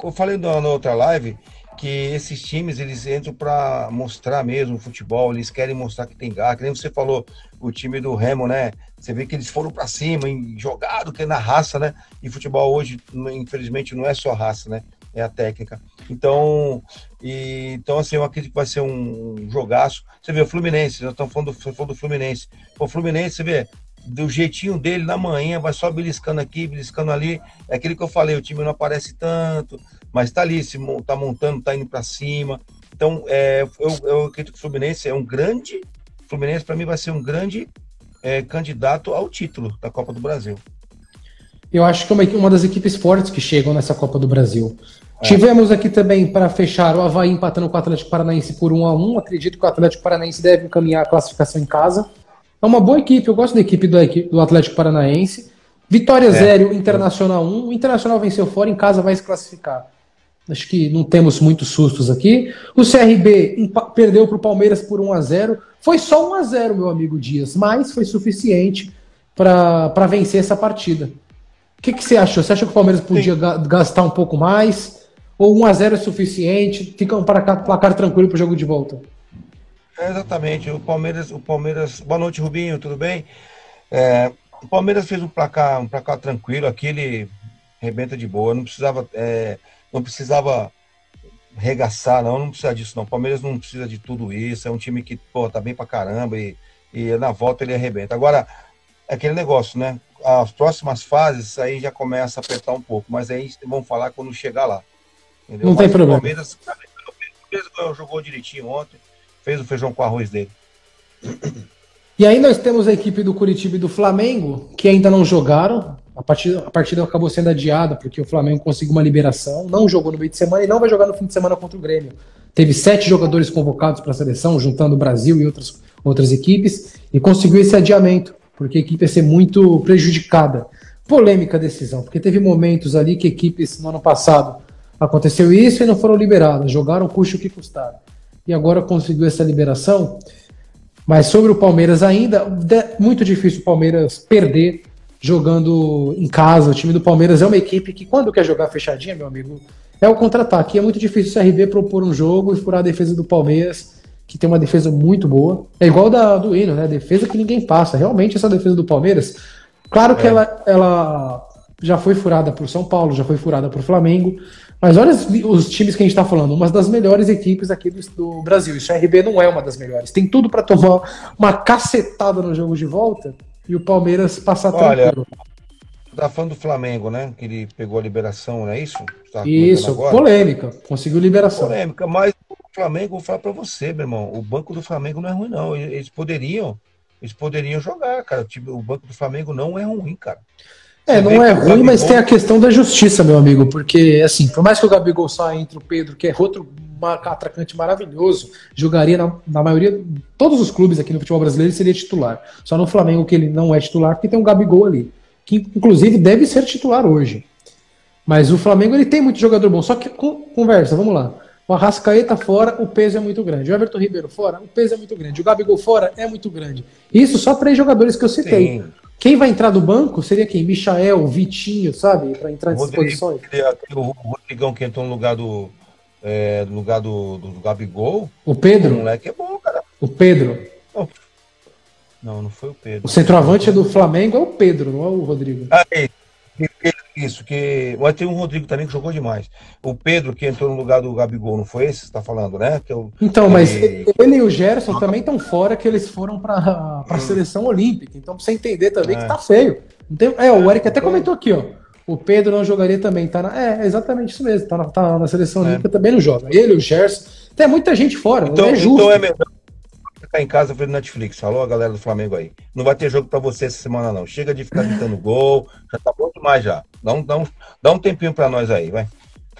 eu falei na outra live que esses times, eles entram para mostrar mesmo o futebol, eles querem mostrar que tem garra, que nem você falou, o time do Remo, né, você vê que eles foram para cima, jogado, que é na raça, né, e futebol hoje, infelizmente, não é só raça, né, é a técnica. Então assim, eu acredito que vai ser um jogaço. Você vê o Fluminense, nós estamos falando do Fluminense. O Fluminense, você vê, do jeitinho dele, na manhã, vai só beliscando aqui, beliscando ali. É aquilo que eu falei, o time não aparece tanto, mas tá ali, tá montando, tá indo para cima. Então, eu acredito que o Fluminense é um grande... Fluminense, para mim, vai ser um grande candidato ao título da Copa do Brasil. Eu acho que é uma das equipes fortes que chegam nessa Copa do Brasil. Tivemos aqui também, para fechar, o Avaí empatando com o Atlético Paranaense por 1-1. Acredito que o Atlético Paranaense deve encaminhar a classificação em casa. É uma boa equipe, eu gosto da equipe do Atlético Paranaense. Vitória 0, Internacional 1. O Internacional venceu fora, em casa vai se classificar. Acho que não temos muitos sustos aqui. O CRB perdeu para o Palmeiras por 1-0. Foi só 1-0, meu amigo Dias, mas foi suficiente para vencer essa partida. O que você achou? Você acha que o Palmeiras podia gastar um pouco mais? Ou 1-0 é suficiente? Fica um placar tranquilo para o jogo de volta? Exatamente. O Palmeiras... Boa noite, Rubinho, tudo bem? O Palmeiras fez um placar tranquilo. Aqui ele arrebenta de boa. Não precisava regaçar, não precisa disso, não. O Palmeiras não precisa de tudo isso. É um time que, tá bem pra caramba e na volta ele arrebenta. Agora, é aquele negócio, né? As próximas fases aí já começa a apertar um pouco, mas aí vamos falar quando chegar lá. Entendeu? Não tem problema. O Palmeiras jogou direitinho ontem, fez o feijão com arroz dele. E aí nós temos a equipe do Curitiba e do Flamengo, que ainda não jogaram. A partida acabou sendo adiada, porque o Flamengo conseguiu uma liberação, não jogou no meio de semana e não vai jogar no fim de semana contra o Grêmio. Teve 7 jogadores convocados para a seleção, juntando o Brasil e outras equipes, e conseguiu esse adiamento, porque a equipe ia ser muito prejudicada. Polêmica a decisão, porque teve momentos ali que equipes no ano passado aconteceu isso e não foram liberadas, jogaram custe o que custar. E agora conseguiu essa liberação. Mas sobre o Palmeiras ainda, muito difícil o Palmeiras perder jogando em casa. O time do Palmeiras é uma equipe que, quando quer jogar fechadinha, meu amigo, é o contra-ataque. É muito difícil o CRB propor um jogo e furar a defesa do Palmeiras, que tem uma defesa muito boa. É igual do Hino, né? Defesa que ninguém passa. Realmente, essa defesa do Palmeiras, claro que ela já foi furada por São Paulo, já foi furada por Flamengo, mas olha os times que a gente está falando, uma das melhores equipes aqui do Brasil. Isso, o CRB não é uma das melhores. Tem tudo para tomar uma cacetada no jogo de volta e o Palmeiras passar tranquilo. Tá falando do Flamengo, né? Que ele pegou a liberação, não é isso? Isso, polêmica. Conseguiu liberação. Polêmica, mas o Flamengo, vou falar pra você, meu irmão, o banco do Flamengo não é ruim, não. Eles poderiam jogar, cara. O banco do Flamengo não é ruim, cara. Não é ruim, mas tem a questão da justiça, meu amigo, porque, assim, por mais que o Gabigol saia entre o Pedro, que é outro atacante maravilhoso, jogaria na maioria, todos os clubes aqui no futebol brasileiro, ele seria titular. Só no Flamengo que ele não é titular, porque tem um Gabigol ali, que inclusive deve ser titular hoje. Mas o Flamengo, ele tem muito jogador bom, só que, conversa, vamos lá. O Arrascaeta fora, o peso é muito grande. O Everton Ribeiro fora, o peso é muito grande. O Gabigol fora, é muito grande. Isso só 3 jogadores que eu citei. Sim. Quem vai entrar do banco seria quem? Michael, Vitinho, sabe? Para entrar nessas posições. O Rodrigão que entrou no lugar do Gabigol. O Pedro. O moleque é bom, cara. O Pedro. Não foi o Pedro. O centroavante do Flamengo é o Pedro, não é o Rodrigo. Isso, mas tem um Rodrigo também que jogou demais. O Pedro que entrou no lugar do Gabigol, não foi esse que você tá falando, né? Mas ele e o Gerson também estão fora, que eles foram para a seleção olímpica. Então, pra você entender também que tá feio. Não tem, o Eric até comentou aqui, ó. O Pedro não jogaria também, tá é exatamente isso mesmo. Tá na seleção olímpica, também não joga. Ele, o Gerson, tem muita gente fora. Então é justo. Então é melhor ficar em casa vendo Netflix. Falou a galera do Flamengo aí. Não vai ter jogo pra você essa semana, não. Chega de ficar gritando gol. Já tá bom demais já. Dá um tempinho pra nós aí, vai.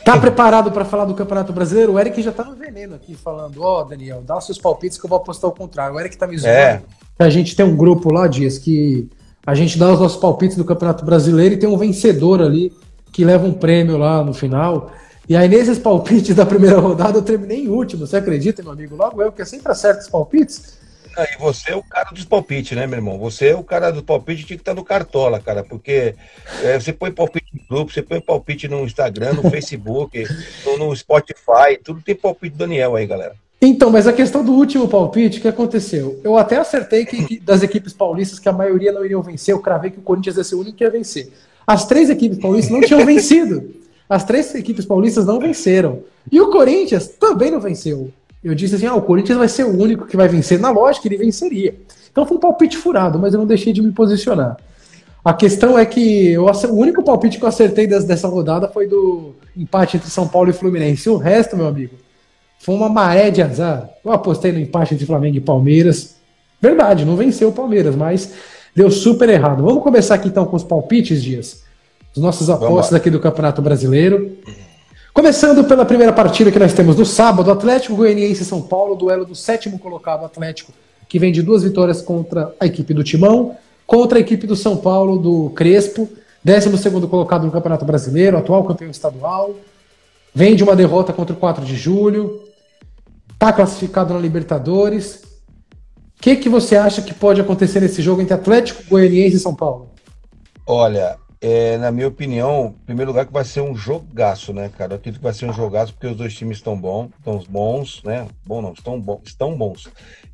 Tá preparado pra falar do Campeonato Brasileiro? O Eric já tá no veneno aqui, falando, Daniel, dá os seus palpites que eu vou apostar o contrário. O Eric tá me zoando. A gente tem um grupo lá, Dias, que a gente dá os nossos palpites do Campeonato Brasileiro e tem um vencedor ali que leva um prêmio lá no final. E aí, nesses palpites da primeira rodada, eu terminei em último. Você acredita, meu amigo? Logo eu, que sempre acerto os palpites. E você é o cara dos palpites, né, meu irmão? Você é o cara do palpite, tinha que estar no Cartola, cara, porque você põe palpite no grupo, você põe palpite no Instagram, no Facebook, no Spotify, tudo tem palpite do Daniel aí, galera. Então, mas a questão do último palpite, o que aconteceu? Eu até acertei que das equipes paulistas, que a maioria não iriam vencer, eu cravei que o Corinthians ia ser o único que ia vencer. As 3 equipes paulistas não tinham vencido. As 3 equipes paulistas não venceram. E o Corinthians também não venceu. Eu disse assim, o Corinthians vai ser o único que vai vencer. Na lógica, ele venceria. Então foi um palpite furado, mas eu não deixei de me posicionar. A questão é que o único palpite que eu acertei dessa rodada foi do empate entre São Paulo e Fluminense. O resto, meu amigo, foi uma maré de azar. Eu apostei no empate entre Flamengo e Palmeiras. Verdade, não venceu o Palmeiras, mas deu super errado. Vamos começar aqui então com os palpites, Dias. Os nossos apostas aqui do Campeonato Brasileiro. Começando pela primeira partida que nós temos no sábado, Atlético Goianiense e São Paulo, duelo do 7º colocado Atlético, que vem de 2 vitórias contra a equipe do Timão, contra a equipe do São Paulo, do Crespo, 12º colocado no Campeonato Brasileiro, atual campeão estadual, vem de uma derrota contra o 4 de julho, está classificado na Libertadores. O que você acha que pode acontecer nesse jogo entre Atlético Goianiense e São Paulo? Olha, na minha opinião, em primeiro lugar que vai ser um jogaço, né, cara? Eu acredito que vai ser um jogaço porque os dois times estão bons, né? Estão bons.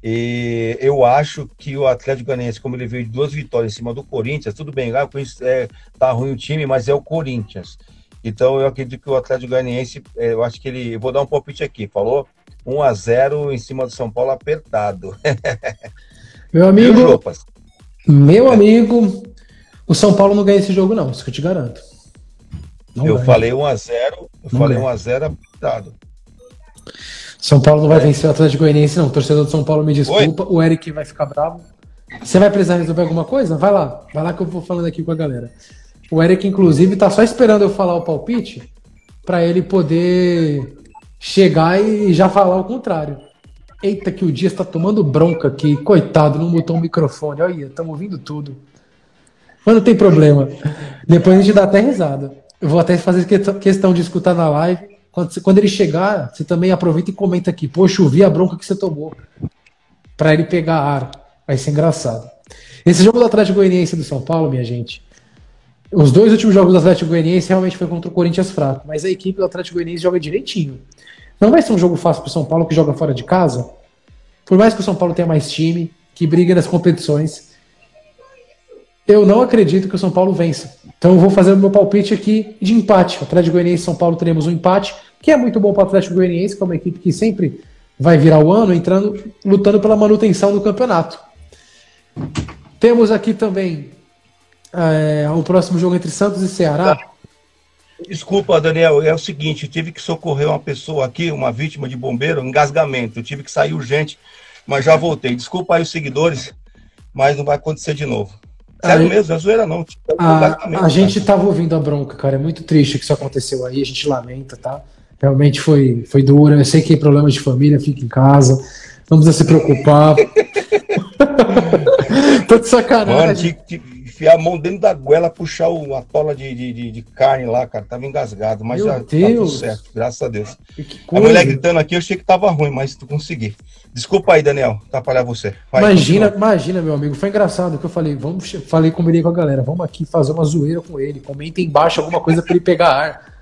E eu acho que o Atlético Goianiense, como ele veio de 2 vitórias em cima do Corinthians, tudo bem, o Corinthians tá ruim o time, mas é o Corinthians. Então eu acredito que o Atlético Goianiense, eu acho que eu vou dar um palpite aqui, falou? 1-0 em cima do São Paulo apertado. Meu amigo, o São Paulo não ganha esse jogo não, isso que eu te garanto. Eu falei 1-0 apertado. São Paulo não vai vencer o Atlético Goianiense não, o torcedor do São Paulo me desculpa, o Eric vai ficar bravo. Você vai precisar resolver alguma coisa? Vai lá que eu vou falando aqui com a galera. O Eric, inclusive, tá só esperando eu falar o palpite para ele poder chegar e já falar o contrário. Eita, que o Dias tá tomando bronca aqui. Coitado, não botou o microfone. Olha, estamos ouvindo tudo. Mas não tem problema. Depois a gente dá até risada. Eu vou até fazer questão de escutar na live. Quando ele chegar, você também aproveita e comenta aqui. Poxa, eu vi a bronca que você tomou. Para ele pegar ar. Vai ser engraçado. Esse jogo do Atlético Goianiense e do São Paulo, minha gente, os 2 últimos jogos do Atlético Goianiense realmente foi contra o Corinthians fraco, mas a equipe do Atlético Goianiense joga direitinho. Não vai ser um jogo fácil para o São Paulo, que joga fora de casa. Por mais que o São Paulo tenha mais time, que briga nas competições, eu não acredito que o São Paulo vença. Então eu vou fazer o meu palpite aqui de empate. Atlético Goianiense e São Paulo teremos um empate, que é muito bom para o Atlético Goianiense, que é uma equipe que sempre vai virar o ano lutando pela manutenção do campeonato. Temos aqui também o próximo jogo entre Santos e Ceará. Desculpa, Daniel, é o seguinte, eu tive que socorrer uma pessoa aqui, uma vítima de bombeiro, engasgamento, eu tive que sair urgente, mas já voltei. Desculpa aí os seguidores, mas não vai acontecer de novo. Sério mesmo, não é zoeira não. A gente tava ouvindo a bronca, cara, é muito triste que isso aconteceu aí, a gente lamenta, tá? Realmente foi duro, eu sei que tem problemas de família, fica em casa, não precisa se preocupar. Tô de Mano, sacanagem. tinha que enfiar a mão dentro da goela, puxar a tola de carne lá, cara. Tava engasgado, mas Meu já tá tudo Deus. certo, graças a Deus. Que A mulher coisa. gritando aqui, eu achei que tava ruim, mas tu consegui. Desculpa aí, Daniel, atrapalhar você. Vai, Imagina, continua. imagina, meu amigo. Foi engraçado que eu falei. Falei, combinei com a galera. Vamos aqui fazer uma zoeira com ele. Comenta embaixo alguma coisa pra ele pegar ar.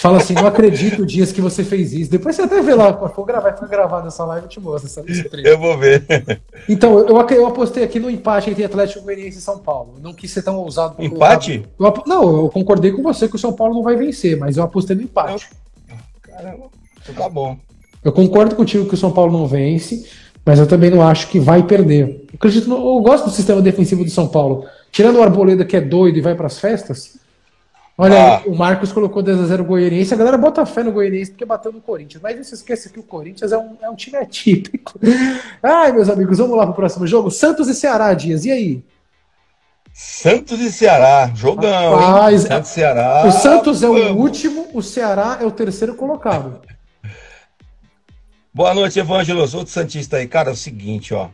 Fala assim, não acredito, Dias, que você fez isso. Depois você até vê lá, foi gravado essa live, eu te mostro esse trecho. Eu vou ver. Então, eu apostei aqui no empate entre Atlético Goianiense e São Paulo. Eu não quis ser tão ousado para colocar. Empate? Não, eu concordei com você que o São Paulo não vai vencer, mas eu apostei no empate. Caramba, tá bom. Eu concordo contigo que o São Paulo não vence, mas eu também não acho que vai perder. Eu gosto do sistema defensivo do São Paulo. Tirando o Arboleda, que é doido e vai para as festas. Olha, aí, o Marcos colocou 2x0 o Goianiense. A galera bota fé no Goianiense porque bateu no Corinthians. Mas não se esqueça que o Corinthians é um time atípico. Ai, meus amigos, vamos lá pro próximo jogo. Santos e Ceará, Dias. E aí? Santos e Ceará. Jogão, Rapaz, hein? Santos e Ceará. O Santos é o último, o Ceará é o terceiro colocado. Boa noite, Evangelos. Outro Santista aí. Cara, é o seguinte, ó.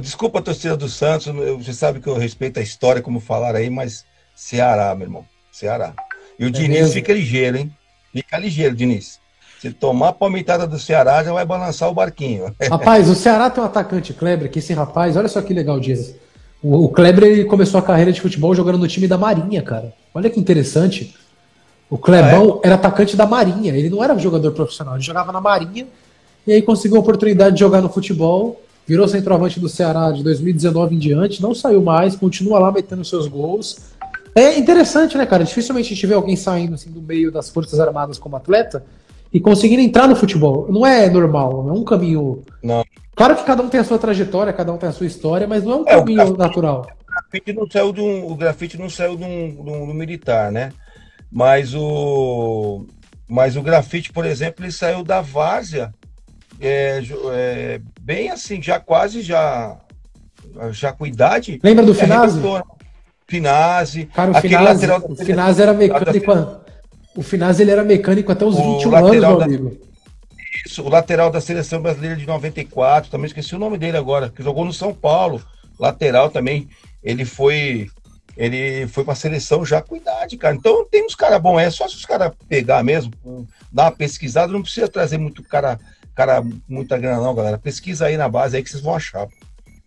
Desculpa a torcida do Santos. Você sabe que eu respeito a história, como falaram aí, mas Ceará, meu irmão. Ceará. E o Diniz mesmo? Fica ligeiro, hein? Fica ligeiro, Diniz. Se tomar a palmitada do Ceará, já vai balançar o barquinho. Rapaz, o Ceará tem um atacante, Kleber, que esse rapaz, olha só que legal, Dias. O Kleber, ele começou a carreira de futebol jogando no time da Marinha, cara. Olha que interessante. O Clebão era atacante da Marinha. Ele não era jogador profissional, ele jogava na Marinha. E aí conseguiu a oportunidade de jogar no futebol. Virou centroavante do Ceará de 2019 em diante. Não saiu mais, continua lá metendo seus gols. É interessante, né, cara? Dificilmente a gente vê alguém saindo assim, do meio das Forças Armadas como atleta e conseguindo entrar no futebol. Não é normal, não é um caminho. Não. Claro que cada um tem a sua trajetória, cada um tem a sua história, mas não é um caminho natural. O grafite não saiu do militar, né? Mas o grafite, por exemplo, ele saiu da várzea bem assim, já quase já com idade. Lembra do Finazzi? Finazzi. Cara, o Finazzi era mecânico. O Finazzi ele era mecânico até os 21 anos, meu amigo. Isso, o lateral da seleção brasileira de 94, também esqueci o nome dele agora, que jogou no São Paulo. Lateral também. Ele foi pra seleção já com idade, cara. Então tem uns caras bons, é só se os caras pegar mesmo, dar uma pesquisada, não precisa trazer muito muita grana não, galera. Pesquisa aí na base aí que vocês vão achar.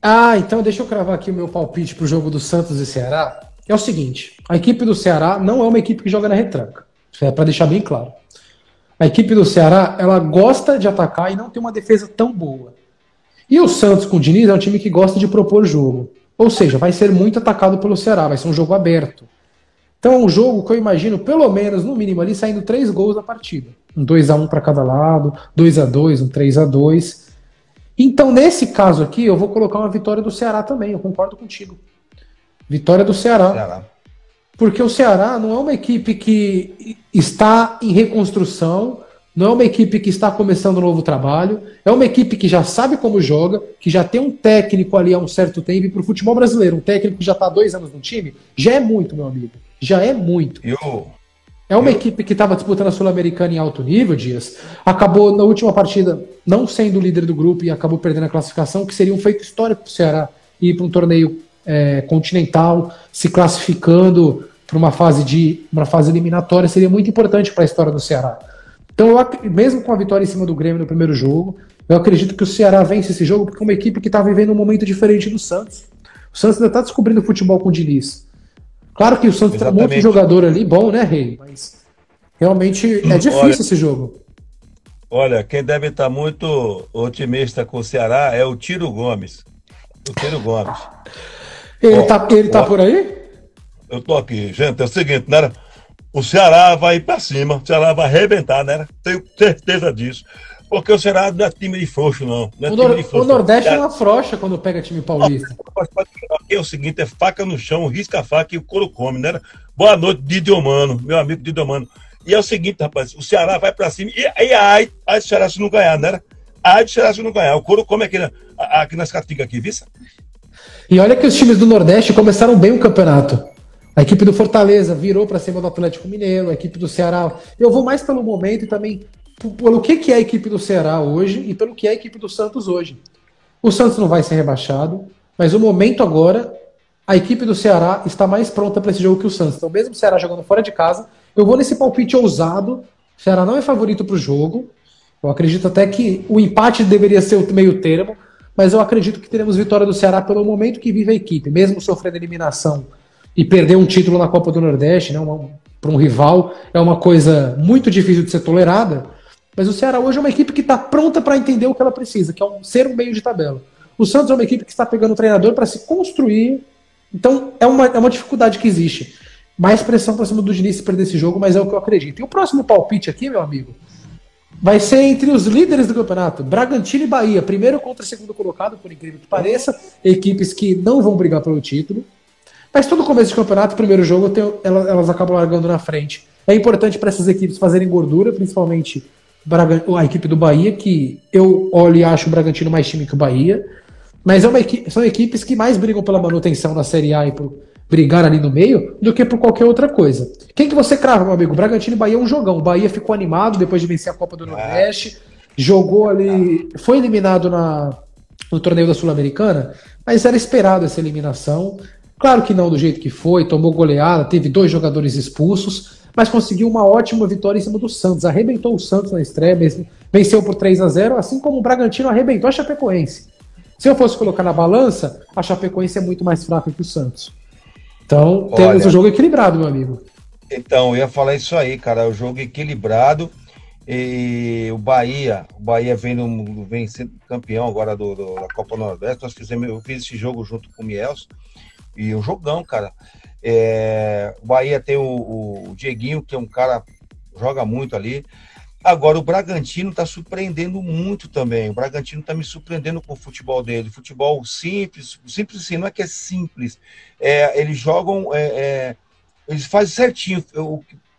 Ah, então deixa eu cravar aqui o meu palpite pro jogo do Santos e Ceará. É o seguinte, a equipe do Ceará não é uma equipe que joga na retranca. Isso é pra deixar bem claro. A equipe do Ceará, ela gosta de atacar e não tem uma defesa tão boa. E o Santos com o Diniz é um time que gosta de propor jogo. Ou seja, vai ser muito atacado pelo Ceará, vai ser um jogo aberto. Então é um jogo que eu imagino, pelo menos, no mínimo, ali saindo 3 gols na partida. Um 2x1 para cada lado, 2x2, um 3x2. Então, nesse caso aqui, eu vou colocar uma vitória do Ceará também, eu concordo contigo. Vitória do Ceará. Porque o Ceará não é uma equipe que está em reconstrução, não é uma equipe que está começando um novo trabalho, é uma equipe que já sabe como joga, que já tem um técnico ali há um certo tempo, e para o futebol brasileiro, um técnico que já está há 2 anos no time, já é muito, meu amigo. Já é muito. É uma equipe que estava disputando a Sul-Americana em alto nível, Dias, acabou na última partida não sendo o líder do grupo e acabou perdendo a classificação, que seria um feito histórico para o Ceará ir para um torneio continental, se classificando para uma fase eliminatória, seria muito importante para a história do Ceará. Então, mesmo com a vitória em cima do Grêmio no primeiro jogo, eu acredito que o Ceará vence esse jogo porque é uma equipe que está vivendo um momento diferente do Santos. O Santos ainda está descobrindo o futebol com o Diniz. Claro que o Santos tem um monte de jogador ali, bom, né, Rei? Mas realmente é difícil esse jogo. Olha, quem deve estar muito otimista com o Ceará é o Tiro Gomes. O Tiro Gomes. Ele tá por aí? Eu tô aqui. Gente, é o seguinte, né? O Ceará vai ir pra cima, o Ceará vai arrebentar, né? Tenho certeza disso. Porque o Ceará não é time de frouxo, não. O Nordeste é uma frouxa quando pega time paulista. Aqui é o seguinte, é faca no chão, risca a faca e o couro come, né? Boa noite, Didiomano, meu amigo Didiomano. E é o seguinte, rapaz, o Ceará vai pra cima e ai do Ceará se não ganhar, né? Ai do Ceará se não ganhar. O couro come aqui nas caatingas aqui, viu? E olha que os times do Nordeste começaram bem o campeonato. A equipe do Fortaleza virou para cima do Atlético Mineiro, a equipe do Ceará. Eu vou mais pelo momento e também pelo que é a equipe do Ceará hoje e pelo que é a equipe do Santos hoje. O Santos não vai ser rebaixado, mas o momento agora, a equipe do Ceará está mais pronta para esse jogo que o Santos. Então, mesmo o Ceará jogando fora de casa, eu vou nesse palpite ousado. O Ceará não é favorito para o jogo. Eu acredito até que o empate deveria ser o meio termo, mas eu acredito que teremos vitória do Ceará pelo momento que vive a equipe, mesmo sofrendo eliminação e perder um título na Copa do Nordeste, né, para um rival, é uma coisa muito difícil de ser tolerada, mas o Ceará hoje é uma equipe que está pronta para entender o que ela precisa, que é ser um meio de tabela. O Santos é uma equipe que está pegando o treinador para se construir, então é uma dificuldade que existe. Mais pressão para cima do Diniz se perder esse jogo, mas é o que eu acredito. E o próximo palpite aqui, meu amigo, vai ser entre os líderes do campeonato, Bragantino e Bahia, primeiro contra segundo colocado, por incrível que pareça, equipes que não vão brigar pelo título, mas todo começo de campeonato, primeiro jogo, elas acabam largando na frente. É importante para essas equipes fazerem gordura, principalmente a equipe do Bahia, que eu olho e acho o Bragantino mais time que o Bahia, mas são equipes que mais brigam pela manutenção na Série A e por brigar ali no meio do que por qualquer outra coisa. Quem que você crava, meu amigo? Bragantino e Bahia é um jogão. O Bahia ficou animado depois de vencer a Copa do Nordeste, jogou ali, foi eliminado no torneio da Sul-Americana, mas era esperado essa eliminação. Claro que não do jeito que foi, tomou goleada, teve 2 jogadores expulsos, mas conseguiu uma ótima vitória em cima do Santos. Arrebentou o Santos na estreia, venceu por 3-0, assim como o Bragantino arrebentou a Chapecoense. Se eu fosse colocar na balança, a Chapecoense é muito mais fraca que o Santos. Então, temos um jogo equilibrado, meu amigo. Então, eu ia falar isso aí, cara. O jogo equilibrado. E o Bahia vem sendo campeão agora da Copa Nordeste. Eu fiz esse jogo junto com o Miels. E um jogão, cara. O Bahia tem o Dieguinho, que é um cara que joga muito ali. Agora, o Bragantino está surpreendendo muito também. O Bragantino está me surpreendendo com o futebol dele. Futebol simples assim, não é que é simples. Eles jogam, eles fazem certinho.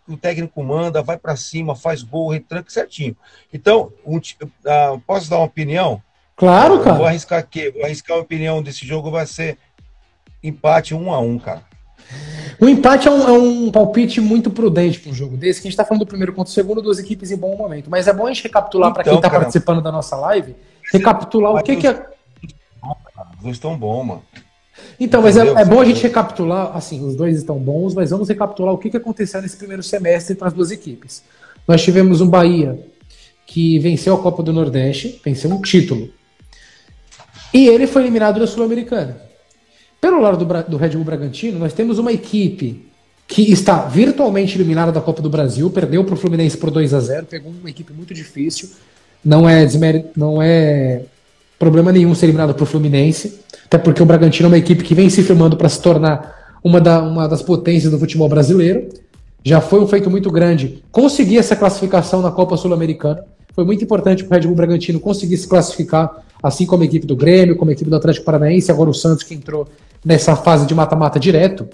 O técnico manda, vai para cima, faz gol, retranca certinho. Então, posso dar uma opinião? Claro, cara. Vou arriscar aqui. Vou arriscar a opinião desse jogo, vai ser empate 1-1, cara. O empate é um palpite muito prudente para um jogo desse, que a gente está falando do primeiro contra o segundo, 2 equipes em bom momento. Mas é bom a gente recapitular para quem está participando da nossa live, recapitular o que é. Os dois estão bons, mano. Então, mas é bom a gente recapitular, assim, os dois estão bons, mas vamos recapitular o que aconteceu nesse primeiro semestre para as 2 equipes. Nós tivemos um Bahia que venceu a Copa do Nordeste, venceu um título. E ele foi eliminado da Sul-Americana. Pelo lado do Red Bull Bragantino, nós temos uma equipe que está virtualmente eliminada da Copa do Brasil, perdeu para o Fluminense por 2-0, pegou uma equipe muito difícil, não é problema nenhum ser eliminado para o Fluminense, até porque o Bragantino é uma equipe que vem se firmando para se tornar uma das potências do futebol brasileiro, já foi um feito muito grande conseguir essa classificação na Copa Sul-Americana, foi muito importante para o Red Bull Bragantino conseguir se classificar, assim como a equipe do Grêmio, como a equipe do Atlético Paranaense, agora o Santos que entrou nessa fase de mata-mata direto.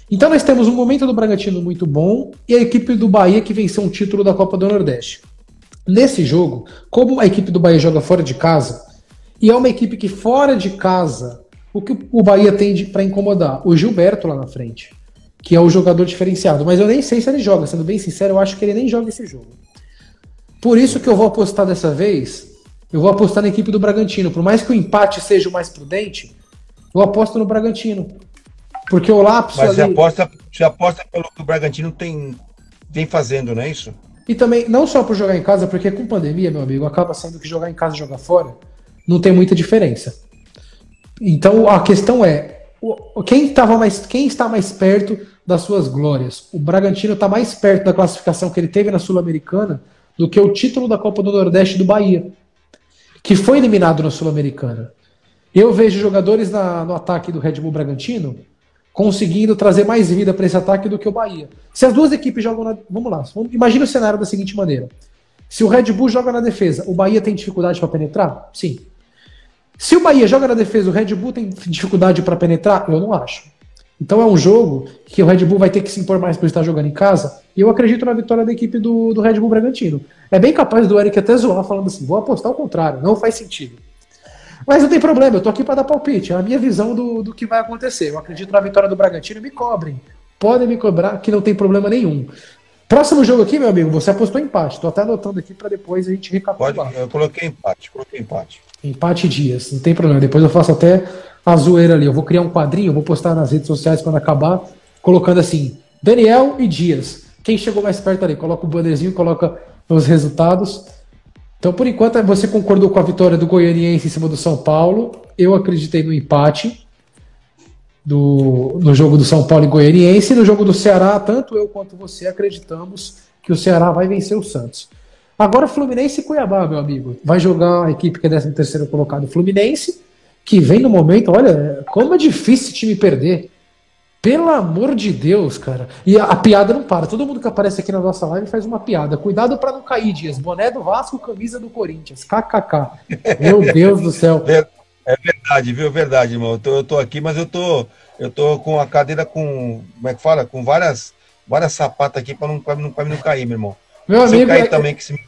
Então nós temos um momento do Bragantino muito bom e a equipe do Bahia que venceu um título da Copa do Nordeste. Nesse jogo, como a equipe do Bahia joga fora de casa, e é uma equipe que fora de casa, o que o Bahia tem para incomodar? O Gilberto lá na frente, que é o jogador diferenciado, mas eu nem sei se ele joga, sendo bem sincero, eu acho que ele nem joga esse jogo. Por isso que eu vou apostar dessa vez, eu vou apostar na equipe do Bragantino, por mais que o empate seja o mais prudente, eu aposto no Bragantino. Porque o lapso. Mas ali... você aposta pelo que o Bragantino vem fazendo, não é isso? E também, não só por jogar em casa, porque com pandemia, meu amigo, acaba sendo que jogar em casa e jogar fora não tem muita diferença. Então a questão é: quem está mais perto das suas glórias? O Bragantino está mais perto da classificação que ele teve na Sul-Americana do que o título da Copa do Nordeste do Bahia, que foi eliminado na Sul-Americana. Eu vejo jogadores no ataque do Red Bull Bragantino conseguindo trazer mais vida para esse ataque do que o Bahia. Se as 2 equipes jogam Vamos lá, imagina o cenário da seguinte maneira. Se o Red Bull joga na defesa, o Bahia tem dificuldade para penetrar? Sim. Se o Bahia joga na defesa, o Red Bull tem dificuldade para penetrar? Eu não acho. Então é um jogo que o Red Bull vai ter que se impor mais por estar jogando em casa, e eu acredito na vitória da equipe do Red Bull Bragantino. É bem capaz do Eric até zoar falando assim, vou apostar ao contrário, não faz sentido. Mas não tem problema, eu tô aqui para dar palpite, é a minha visão do que vai acontecer. Eu acredito na vitória do Bragantino, me cobrem. Podem me cobrar que não tem problema nenhum. Próximo jogo aqui, meu amigo, você apostou empate. Tô até anotando aqui para depois a gente recapitular. Eu coloquei empate. Empate Dias, não tem problema. Depois eu faço até a zoeira ali. Eu vou criar um quadrinho, vou postar nas redes sociais quando acabar, colocando assim, Daniel e Dias. Quem chegou mais perto ali? Coloca o bannerzinho, coloca os resultados. Então, por enquanto, você concordou com a vitória do Goianiense em cima do São Paulo. Eu acreditei no empate no jogo do São Paulo e Goianiense. E no jogo do Ceará, tanto eu quanto você acreditamos que o Ceará vai vencer o Santos. Agora, Fluminense e Cuiabá, meu amigo. Vai jogar a equipe que é 13º colocado, Fluminense, que vem no momento, olha, como é difícil esse time perder. Pelo amor de Deus, cara. E a piada não para. Todo mundo que aparece aqui na nossa live faz uma piada. Cuidado pra não cair, Dias. Boné do Vasco, camisa do Corinthians. KKK. Meu Deus do céu. É verdade, viu? Verdade, irmão. Eu tô aqui, mas eu tô com a cadeira com, como é que fala? Com várias sapatas aqui pra não cair, meu irmão. Meu se amigo, eu cair também, que se me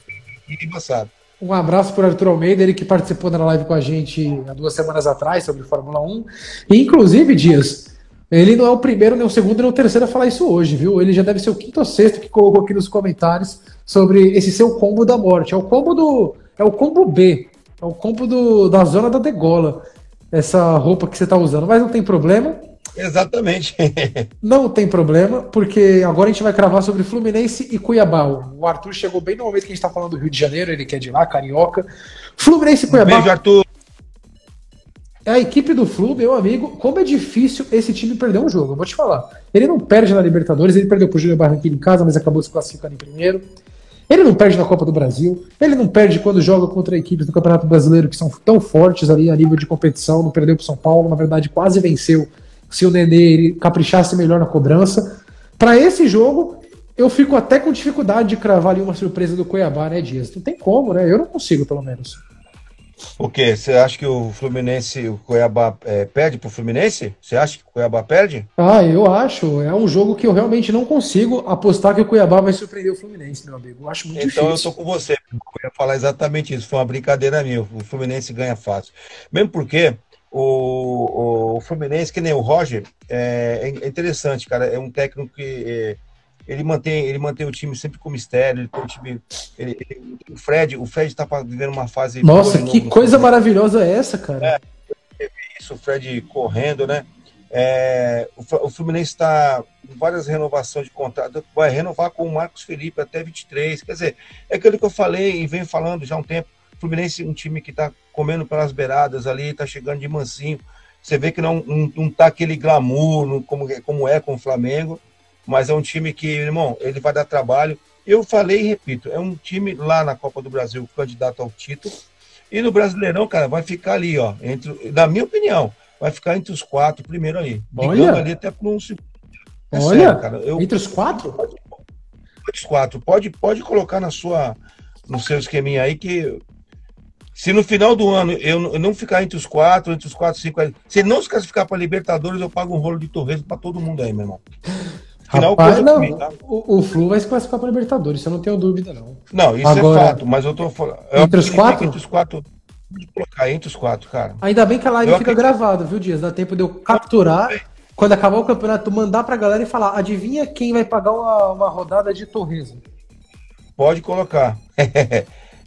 embaçado. Um abraço para o Arthur Almeida, ele que participou da live com a gente há 2 semanas atrás sobre Fórmula 1. E, inclusive, Dias, ele não é o primeiro, nem o segundo, nem o terceiro a falar isso hoje, viu? Ele já deve ser o 5º ou 6º que colocou aqui nos comentários sobre esse seu combo da morte. É o combo B. É o combo da zona da degola. Essa roupa que você está usando. Mas não tem problema. Exatamente. Não tem problema, porque agora a gente vai cravar sobre Fluminense e Cuiabá. O Arthur chegou bem no momento que a gente está falando do Rio de Janeiro, ele que é de lá, carioca. Fluminense e Cuiabá. Beijo, Arthur. É a equipe do Flu, meu amigo, como é difícil esse time perder um jogo, eu vou te falar. Ele não perde na Libertadores, ele perdeu pro Júnior Barranquilla em casa, mas acabou se classificando em primeiro. Ele não perde na Copa do Brasil, ele não perde quando joga contra equipes do Campeonato Brasileiro que são tão fortes ali a nível de competição, não perdeu pro São Paulo, na verdade quase venceu. Se o Nenê ele caprichasse melhor na cobrança. Para esse jogo, eu fico até com dificuldade de cravar ali uma surpresa do Cuiabá, né, Dias? Não tem como, né? Eu não consigo, pelo menos. O quê? Você acha que o Fluminense, o Cuiabá perde pro Fluminense? Você acha que o Cuiabá perde? Ah, eu acho. É um jogo que eu realmente não consigo apostar que o Cuiabá vai surpreender o Fluminense, meu amigo. Eu acho muito difícil. Então eu tô com você. Eu ia falar exatamente isso. Foi uma brincadeira minha. O Fluminense ganha fácil. Mesmo porque o Fluminense, que nem o Roger, é interessante, cara. É um técnico que ele mantém o time sempre com mistério. Ele tem um time. O Fred está vivendo uma fase. Nossa, que coisa maravilhosa é essa, cara? Isso, o Fred correndo, né? O Fluminense está com várias renovações de contrato. Vai renovar com o Marcos Felipe até 23. Quer dizer, é aquilo que eu falei e venho falando já há um tempo. O Fluminense é um time que está comendo pelas beiradas ali, está chegando de mansinho. Você vê que não tá aquele glamour como é com o Flamengo, mas é um time que, irmão, ele vai dar trabalho. Eu falei e repito, é um time lá na Copa do Brasil candidato ao título. E no Brasileirão, cara, vai ficar ali, ó, na minha opinião, vai ficar entre os 4 primeiro ali. Olha, ali até por um segundo. Olha, sério, cara. Entre os 4? Entre os 4. Pode colocar no seu esqueminha aí que se no final do ano eu não ficar entre os 4, 5, se não se classificar para Libertadores, eu pago um rolo de torresmo para todo mundo aí, meu irmão. Final, rapaz, não, comigo, tá? O Flu vai se classificar para Libertadores, eu não tenho dúvida, não. Não, isso agora, é fato, mas eu tô falando. Entre os 4? Entre os 4. Pode colocar entre os 4, cara. Ainda bem que a live fica gravada, viu, Dias? Dá tempo de eu capturar, quando acabar o campeonato, mandar pra galera e falar: adivinha quem vai pagar uma rodada de torresmo? Pode colocar.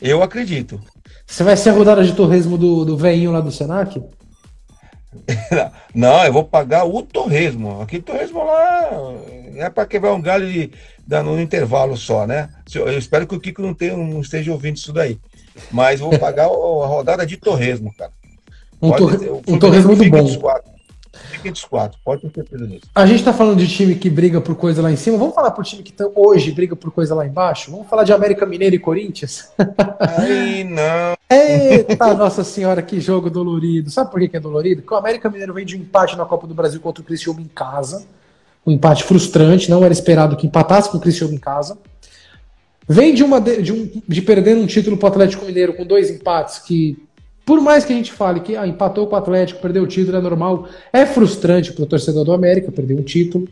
Eu acredito. Você vai ser a rodada de torresmo do velhinho lá do Senac? Não, eu vou pagar o torresmo. Aquele torresmo lá é para quebrar um galho no intervalo só, né? Eu espero que o Kiko não esteja ouvindo isso daí. Mas eu vou pagar a rodada de torresmo, cara. Um torresmo do bom. Fica entre os 4, pode ter certeza disso. A gente tá falando de time que briga por coisa lá em cima. Vamos falar pro time que hoje briga por coisa lá embaixo? Vamos falar de América Mineiro e Corinthians? Ai, não. Eita, nossa senhora, que jogo dolorido. Sabe por que é dolorido? Porque o América Mineiro vem de um empate na Copa do Brasil contra o Criciúma em casa. Um empate frustrante, não era esperado que empatasse com o Criciúma em casa. Vem de perder um título pro Atlético Mineiro com 2 empates que, por mais que a gente fale que empatou com o Atlético, perdeu o título, é normal, é frustrante pro torcedor do América perder um título.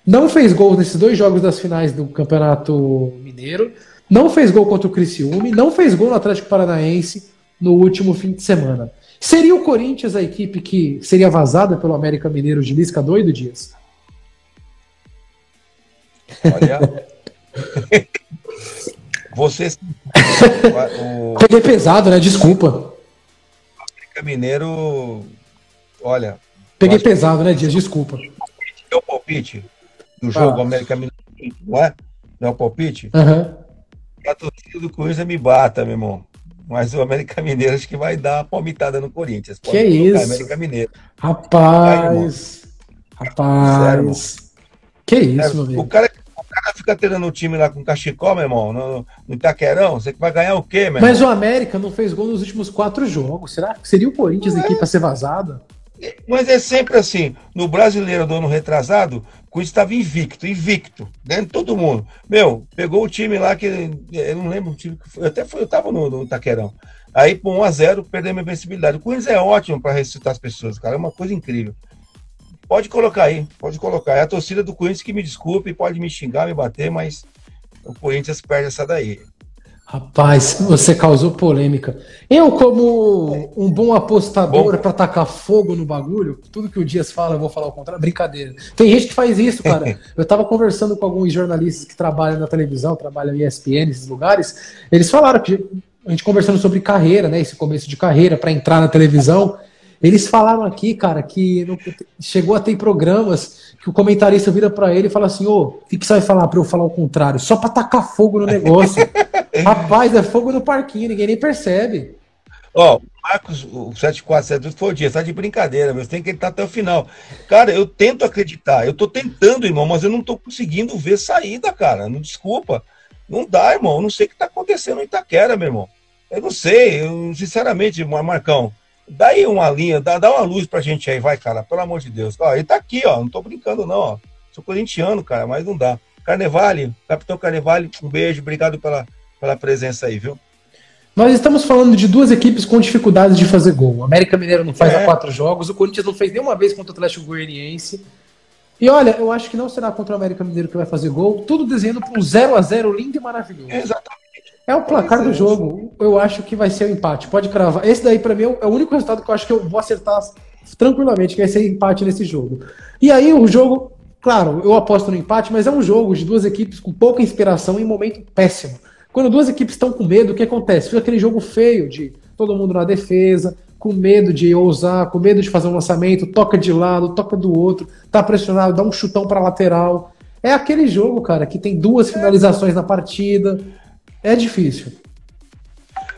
Não fez gol nesses 2 jogos das finais do Campeonato Mineiro. Não fez gol contra o Criciúma, não fez gol no Atlético Paranaense no último fim de semana. Seria o Corinthians a equipe que seria vazada pelo América Mineiro de Lisca doido, Dias? Olha. Você. Peguei pesado, né? Desculpa. O América Mineiro olha... Peguei pesado, né, Dias? Desculpa. É o palpite do jogo América Mineiro, não é? Não é o palpite? Aham. A torcida do Corinthians me bata, meu irmão. Mas o América Mineiro acho que vai dar uma palmitada no Corinthians. Pode Que colocar isso? América Mineiro. Rapaz. Sério, irmão. Que isso, meu amigo? O cara fica treinando o time lá com cachecol, meu irmão, no Itaquerão. Você vai ganhar o quê, meu irmão? Mas o América não fez gol nos últimos 4 jogos. Será que seria o Corinthians a equipe a ser vazada? Mas é sempre assim. No Brasileiro do ano retrasado, o Corinthians estava invicto, dentro de todo mundo. Meu, pegou o time lá que eu não lembro o time que foi. Eu tava no Itaquerão. Aí, por 1-0, perdeu minha invencibilidade. O Corinthians é ótimo para ressuscitar as pessoas, cara. É uma coisa incrível. Pode colocar aí, pode colocar. É a torcida do Corinthians que me desculpe, pode me xingar, me bater, mas o Corinthians perde essa daí. Rapaz, você causou polêmica. Eu, como um bom apostador para tacar fogo no bagulho, tudo que o Dias fala, eu vou falar o contrário. Brincadeira. Tem gente que faz isso, cara. Eu tava conversando com alguns jornalistas que trabalham na televisão, trabalham em ESPN, esses lugares. Eles falaram que a gente conversando sobre carreira, né? Esse começo de carreira para entrar na televisão. Eles falaram aqui, cara, que chegou a ter programas que o comentarista vira para ele e fala assim: ô, o que você vai falar para eu falar o contrário? Só para tacar fogo no negócio. Rapaz, é fogo no parquinho, ninguém nem percebe. Ó, o Marcos, o 7472 foi o dia, tá de brincadeira, meu, você tem que estar até o final. Cara, eu tento acreditar, eu tô tentando, irmão, mas eu não tô conseguindo ver saída, cara, não desculpa. Não dá, irmão, eu não sei o que tá acontecendo em Itaquera, meu irmão. Eu não sei, sinceramente, Marcão, dá aí uma linha, dá uma luz pra gente aí, vai, cara, pelo amor de Deus. Ó, ele tá aqui, ó, não tô brincando não, ó. Sou corintiano, cara, mas não dá. Carnevale, Capitão Carnevale, um beijo, obrigado pela presença aí, viu? Nós estamos falando de duas equipes com dificuldades de fazer gol. O América Mineiro não faz há 4 jogos, o Corinthians não fez nenhuma vez contra o Atlético Goianiense. E olha, eu acho que não será contra o América Mineiro que vai fazer gol, tudo desenhando para um 0-0 lindo e maravilhoso. Exatamente. É o placar do jogo. Eu acho que vai ser o empate. Pode cravar. Esse daí, pra mim, é o único resultado que eu acho que eu vou acertar tranquilamente, que vai ser empate nesse jogo. E aí, o jogo, claro, eu aposto no empate, mas é um jogo de duas equipes com pouca inspiração em momento péssimo. Quando duas equipes estão com medo, o que acontece? Fica aquele jogo feio de todo mundo na defesa, com medo de ousar, com medo de fazer um lançamento, toca de lado, toca do outro, tá pressionado, dá um chutão pra lateral. É aquele jogo, cara, que tem 2 finalizações na partida. É difícil.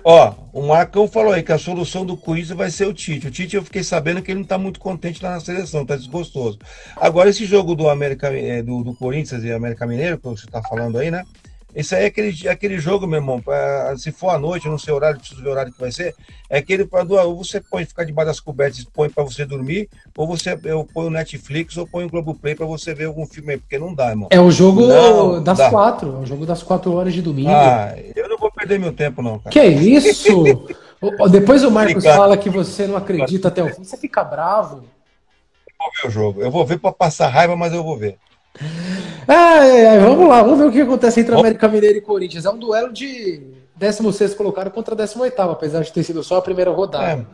Ó, o Marcão falou aí que a solução do Corinthians vai ser o Tite. O Tite, eu fiquei sabendo que ele não tá muito contente lá na seleção, tá desgostoso. Agora, esse jogo do Corinthians e América Mineiro, que você tá falando aí, né? Esse aí é aquele jogo, meu irmão, se for à noite, eu não sei o horário, preciso ver o horário que vai ser, é aquele ou você pode ficar debaixo das cobertas e põe para você dormir, ou eu ponho o Netflix ou põe o Globoplay para você ver algum filme aí, porque não dá, irmão. É o jogo das 4, é o jogo das 4 horas de domingo. Ah, eu não vou perder meu tempo não, cara. Que isso? Depois o Marcos fala que você não acredita até o fim, você fica bravo. Eu vou ver o jogo, eu vou ver para passar raiva, mas eu vou ver. Vamos lá, vamos ver o que acontece entre América Mineiro e Corinthians. É um duelo de 16º colocado contra 18º, apesar de ter sido só a primeira rodada.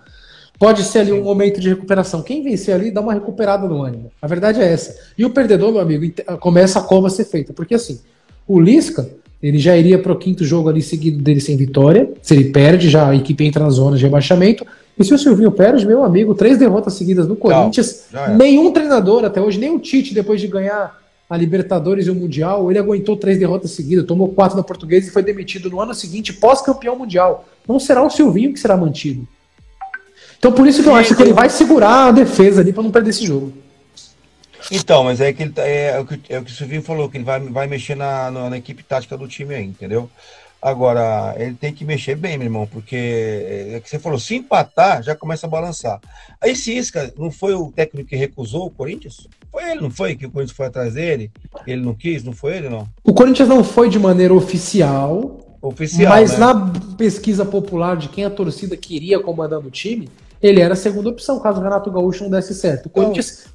Pode ser ali um momento de recuperação. Quem vencer ali dá uma recuperada no ânimo. A verdade é essa. E o perdedor, meu amigo, começa a cova a ser feita. Porque assim, o Lisca, ele já iria para o 5º jogo ali seguido dele sem vitória. Se ele perde, já a equipe entra na zona de rebaixamento. E se o Silvinho perde, meu amigo, 3 derrotas seguidas no Corinthians, nenhum treinador até hoje, nem o Tite, depois de ganhar a Libertadores e o Mundial, ele aguentou 3 derrotas seguidas, tomou 4 na Portuguesa e foi demitido no ano seguinte, pós-campeão mundial. Não será o Silvinho que será mantido. Então por isso que eu acho que ele vai segurar a defesa ali para não perder esse jogo. Então, mas é que ele é o que o Silvinho falou, que ele vai mexer na equipe tática do time aí, entendeu? Agora, ele tem que mexer bem, meu irmão, porque é que você falou, se empatar, já começa a balançar. Aí se Isca não foi o técnico que recusou o Corinthians? Foi ele, não foi? Que o Corinthians foi atrás dele? Ele não quis, não foi ele, não? O Corinthians não foi de maneira oficial, mas né? Na pesquisa popular de quem a torcida queria comandando o time, ele era a segunda opção, caso o Renato Gaúcho não desse certo. O Corinthians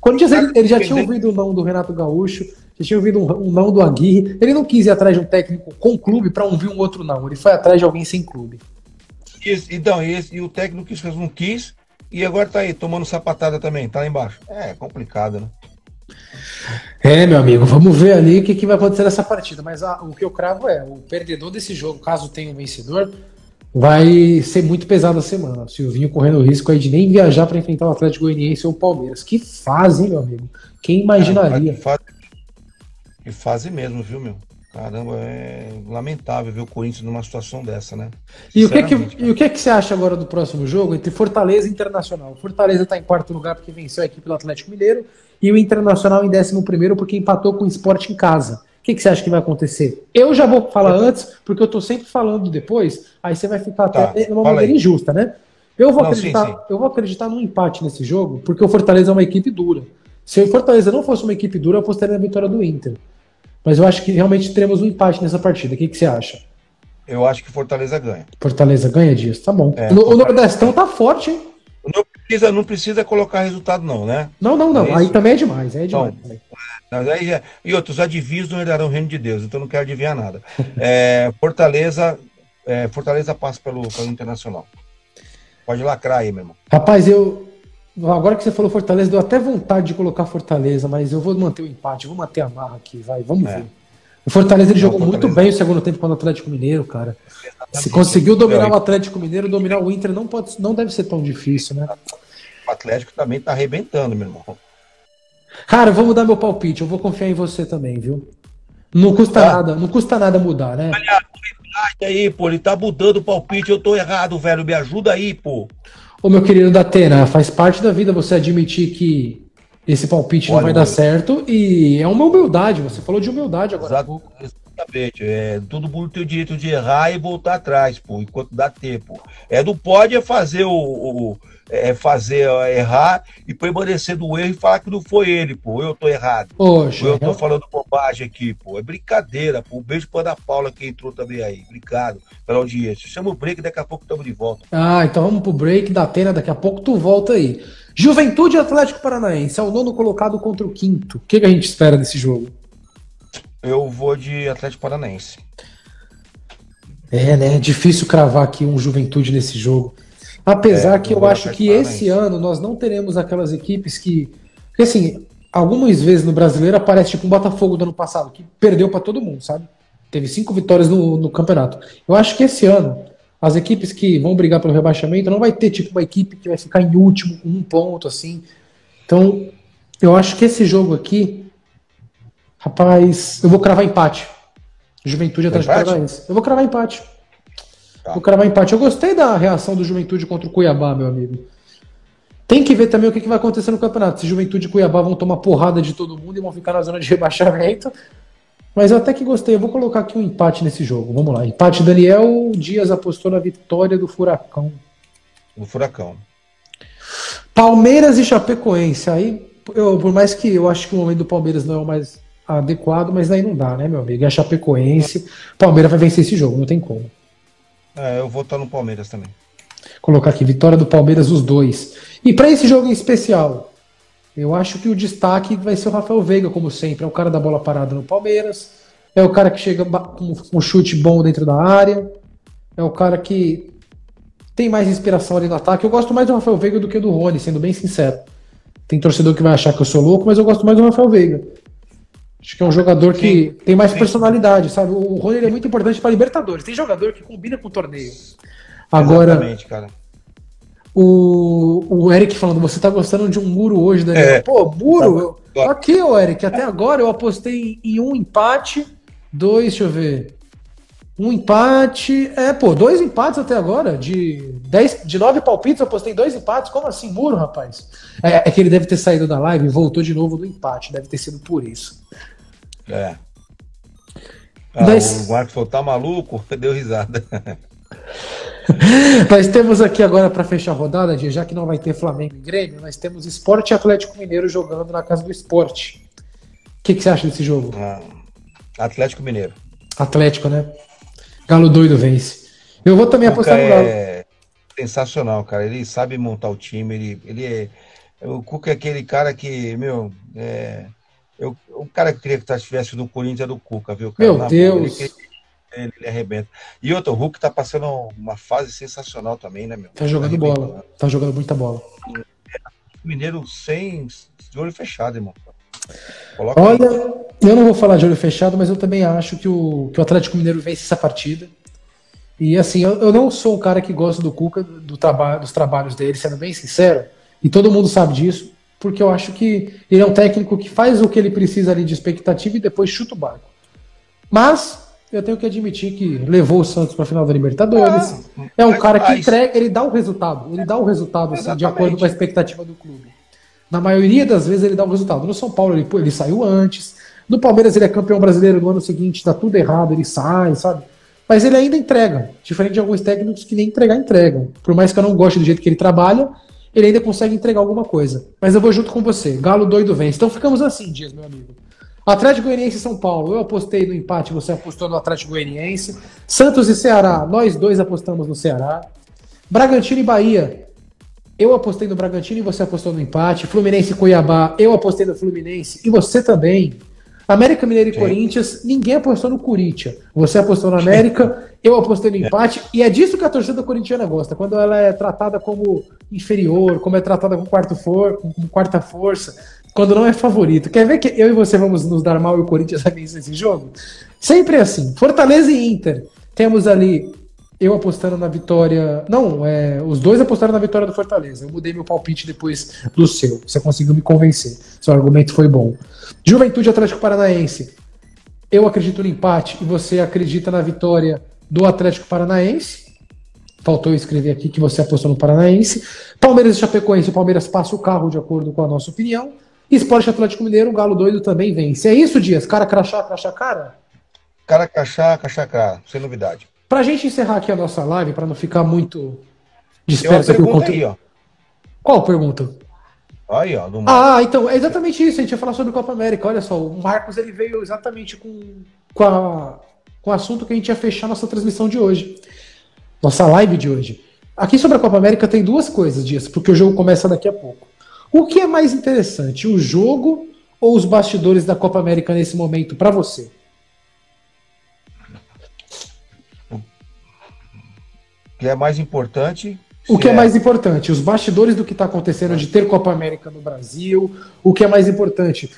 ele já tinha ouvido o não do Renato Gaúcho, já tinha ouvido um não do Aguirre. Ele não quis ir atrás de um técnico com clube para ouvir um outro não. Ele foi atrás de alguém sem clube. Então, e o técnico que não quis, e agora tá aí, tomando sapatada também, tá lá embaixo. É complicado, né? Meu amigo, vamos ver ali o que vai acontecer nessa partida. Mas o que eu cravo é, o perdedor desse jogo, caso tenha um vencedor, Vai ser muito pesada a semana. O Silvinho correndo o risco aí de nem viajar para enfrentar o Atlético Goianiense ou o Palmeiras. Que fase, hein, meu amigo? Quem imaginaria? Que fase mesmo, viu, meu? Caramba, é lamentável ver o Corinthians numa situação dessa, né? E o que é que você acha agora do próximo jogo entre Fortaleza e Internacional? O Fortaleza está em quarto lugar porque venceu a equipe do Atlético Mineiro e o Internacional em 11º porque empatou com o Sport em casa. O que você acha que vai acontecer? Eu já vou falar antes, porque eu tô sempre falando depois, aí você vai ficar até numa maneira injusta, né? Eu vou acreditar num empate nesse jogo, porque o Fortaleza é uma equipe dura. Se o Fortaleza não fosse uma equipe dura, eu apostaria na vitória do Inter. Mas eu acho que realmente teremos um empate nessa partida. O que você acha? Eu acho que Fortaleza ganha. Fortaleza ganha disso, tá bom. O Nordestão tá forte, hein? Não precisa colocar resultado, não, né? Não. Aí também é demais. Aí é demais. E outros adivinhos não herdarão o reino de Deus, então não quero adivinhar nada. Fortaleza passa pelo Internacional. Pode lacrar aí, meu irmão. Rapaz, agora que você falou Fortaleza, deu até vontade de colocar Fortaleza, mas eu vou manter o empate, vou manter a marra aqui, vai, vamos ver. O Fortaleza jogou muito bem o segundo tempo contra o Atlético Mineiro, cara. Se conseguiu dominar o Atlético Mineiro, dominar o Inter não deve ser tão difícil, né? O Atlético também tá arrebentando, meu irmão. Cara, eu vou mudar meu palpite, eu vou confiar em você também, viu? Não custa nada mudar, né? Olha aí, pô, ele tá mudando o palpite, eu tô errado, velho, me ajuda aí, pô. Ô, meu querido Datena, faz parte da vida você admitir que esse palpite não vai dar certo e é uma humildade, você falou de humildade agora há pouco. Exatamente, todo mundo tem o direito de errar e voltar atrás, pô, enquanto dá tempo. Não pode fazer errar e permanecer do erro e falar que não foi ele, pô, eu tô errado. Poxa, eu tô falando bobagem aqui, pô, é brincadeira, pô, um beijo pra Ana Paula que entrou também aí, obrigado pela audiência. Chama o break, daqui a pouco estamos de volta. Então vamos pro break da Atena, daqui a pouco tu volta aí. Juventude Atlético Paranaense, é o 9º colocado contra o 5º. O que a gente espera desse jogo? Eu vou de Atlético Paranaense. Né? É difícil cravar aqui um Juventude nesse jogo. Apesar que eu acho que esse ano nós não teremos aquelas equipes que... Porque assim, algumas vezes no Brasileiro aparece tipo um Botafogo do ano passado, que perdeu pra todo mundo, sabe? Teve 5 vitórias no campeonato. Eu acho que esse ano, as equipes que vão brigar pelo rebaixamento não vai ter tipo uma equipe que vai ficar em último com 1 ponto, assim. Então, eu acho que esse jogo aqui, rapaz, eu vou cravar empate. Juventude Atlético Paranaense. Eu vou cravar empate. Vou cravar empate. Eu gostei da reação do Juventude contra o Cuiabá, meu amigo. Tem que ver também o que vai acontecer no campeonato. Se Juventude e Cuiabá vão tomar porrada de todo mundo e vão ficar na zona de rebaixamento. Mas eu até que gostei. Eu vou colocar aqui um empate nesse jogo. Vamos lá. Empate. Daniel Dias apostou na vitória do Furacão. Do Furacão. Palmeiras e Chapecoense. Aí, por mais que eu acho que o momento do Palmeiras não é o mais adequado, mas aí não dá, né, meu amigo? É a Chapecoense. Palmeiras vai vencer esse jogo, não tem como. Eu vou estar no Palmeiras também. Colocar aqui, vitória do Palmeiras, os dois. E para esse jogo em especial, eu acho que o destaque vai ser o Rafael Veiga, como sempre. É o cara da bola parada no Palmeiras. É o cara que chega com um chute bom dentro da área. É o cara que tem mais inspiração ali no ataque. Eu gosto mais do Rafael Veiga do que do Rony, sendo bem sincero. Tem torcedor que vai achar que eu sou louco, mas eu gosto mais do Rafael Veiga. Acho que é um jogador que tem mais personalidade, sabe? O Rony ele é muito importante para Libertadores. Tem jogador que combina com o torneio. Agora, exatamente, cara. O Eric falando, você tá gostando de um muro hoje, Daniel? Pô, muro? Aqui, ô Eric, até agora eu apostei em um empate, 2 empates até agora. De 9 palpites eu apostei 2 empates. Como assim, muro, rapaz? É que ele deve ter saído da live e voltou de novo do empate. Deve ter sido por isso. O Marcos falou, tá maluco? Deu risada. Nós temos aqui agora, para fechar a rodada, já que não vai ter Flamengo e Grêmio, nós temos Sport e Atlético Mineiro jogando na casa do Sport. O que você acha desse jogo? Atlético Mineiro. Atlético, né? Galo doido vence. Eu vou também apostar no Galo. Sensacional, cara. Ele sabe montar o time. O Cuca é aquele cara que, o cara que queria que estivesse no Corinthians é do Cuca, viu? Cara? Meu Deus. Ele arrebenta. E outro, o Hulk tá passando uma fase sensacional também, né, meu? Tá jogando bola. Tá jogando muita bola. Mineiro de olho fechado, irmão. Olha, eu não vou falar de olho fechado, mas eu também acho que o Atlético Mineiro vence essa partida. E assim, eu não sou um cara que gosta do Cuca, dos trabalhos dele, sendo bem sincero, e todo mundo sabe disso, porque eu acho que ele é um técnico que faz o que ele precisa ali de expectativa e depois chuta o barco. Mas eu tenho que admitir que levou o Santos para a final da Libertadores. É um cara que entrega, ele dá o resultado assim, de acordo com a expectativa do clube. Na maioria das vezes ele dá o resultado. No São Paulo ele saiu antes. No Palmeiras ele é campeão brasileiro no ano seguinte, dá tudo errado, ele sai, sabe? Mas ele ainda entrega, diferente de alguns técnicos que nem entregam. Por mais que eu não goste do jeito que ele trabalha, ele ainda consegue entregar alguma coisa. Mas eu vou junto com você. Galo doido vence. Então ficamos assim, Dias, meu amigo. Atlético Goianiense e São Paulo. Eu apostei no empate, você apostou no Atlético Goianiense. Santos e Ceará. Nós dois apostamos no Ceará. Bragantino e Bahia. Eu apostei no Bragantino e você apostou no empate. Fluminense e Cuiabá. Eu apostei no Fluminense e você também. América Mineiro e Corinthians, ninguém apostou no Corinthians. Você apostou no América, eu apostei no empate, e é disso que a torcida corintiana gosta, quando ela é tratada como inferior, como é tratada com quarta força, quando não é favorito. Quer ver que eu e você vamos nos dar mal e o Corinthians vai vencer esse jogo? Sempre assim. Fortaleza e Inter. Temos ali eu apostando na vitória. Não, os dois apostaram na vitória do Fortaleza. Eu mudei meu palpite depois do seu. Você conseguiu me convencer. Seu argumento foi bom. Juventude Atlético Paranaense. Eu acredito no empate e você acredita na vitória do Atlético Paranaense. Faltou eu escrever aqui que você apostou no Paranaense. Palmeiras e Chapecoense. O Palmeiras passa o carro de acordo com a nossa opinião. Esporte Atlético Mineiro. O Galo doido também vence. É isso, Dias? Cara crachá, crachá, cara? Cara crachá, crachá, cara. Sem novidade. Pra gente encerrar aqui a nossa live, pra não ficar muito disperso aqui o conteúdo. Aí, ó. Qual pergunta? Aí, ó, do Marcos. Então, é exatamente isso. A gente ia falar sobre Copa América. Olha só, o Marcos ele veio exatamente com o assunto que a gente ia fechar nossa transmissão de hoje. Nossa live de hoje. Aqui sobre a Copa América tem duas coisas, Dias, porque o jogo começa daqui a pouco. O que é mais interessante, o jogo ou os bastidores da Copa América nesse momento pra você? O que é mais importante? O que é mais importante? Os bastidores do que está acontecendo de ter Copa América no Brasil. O que é mais importante?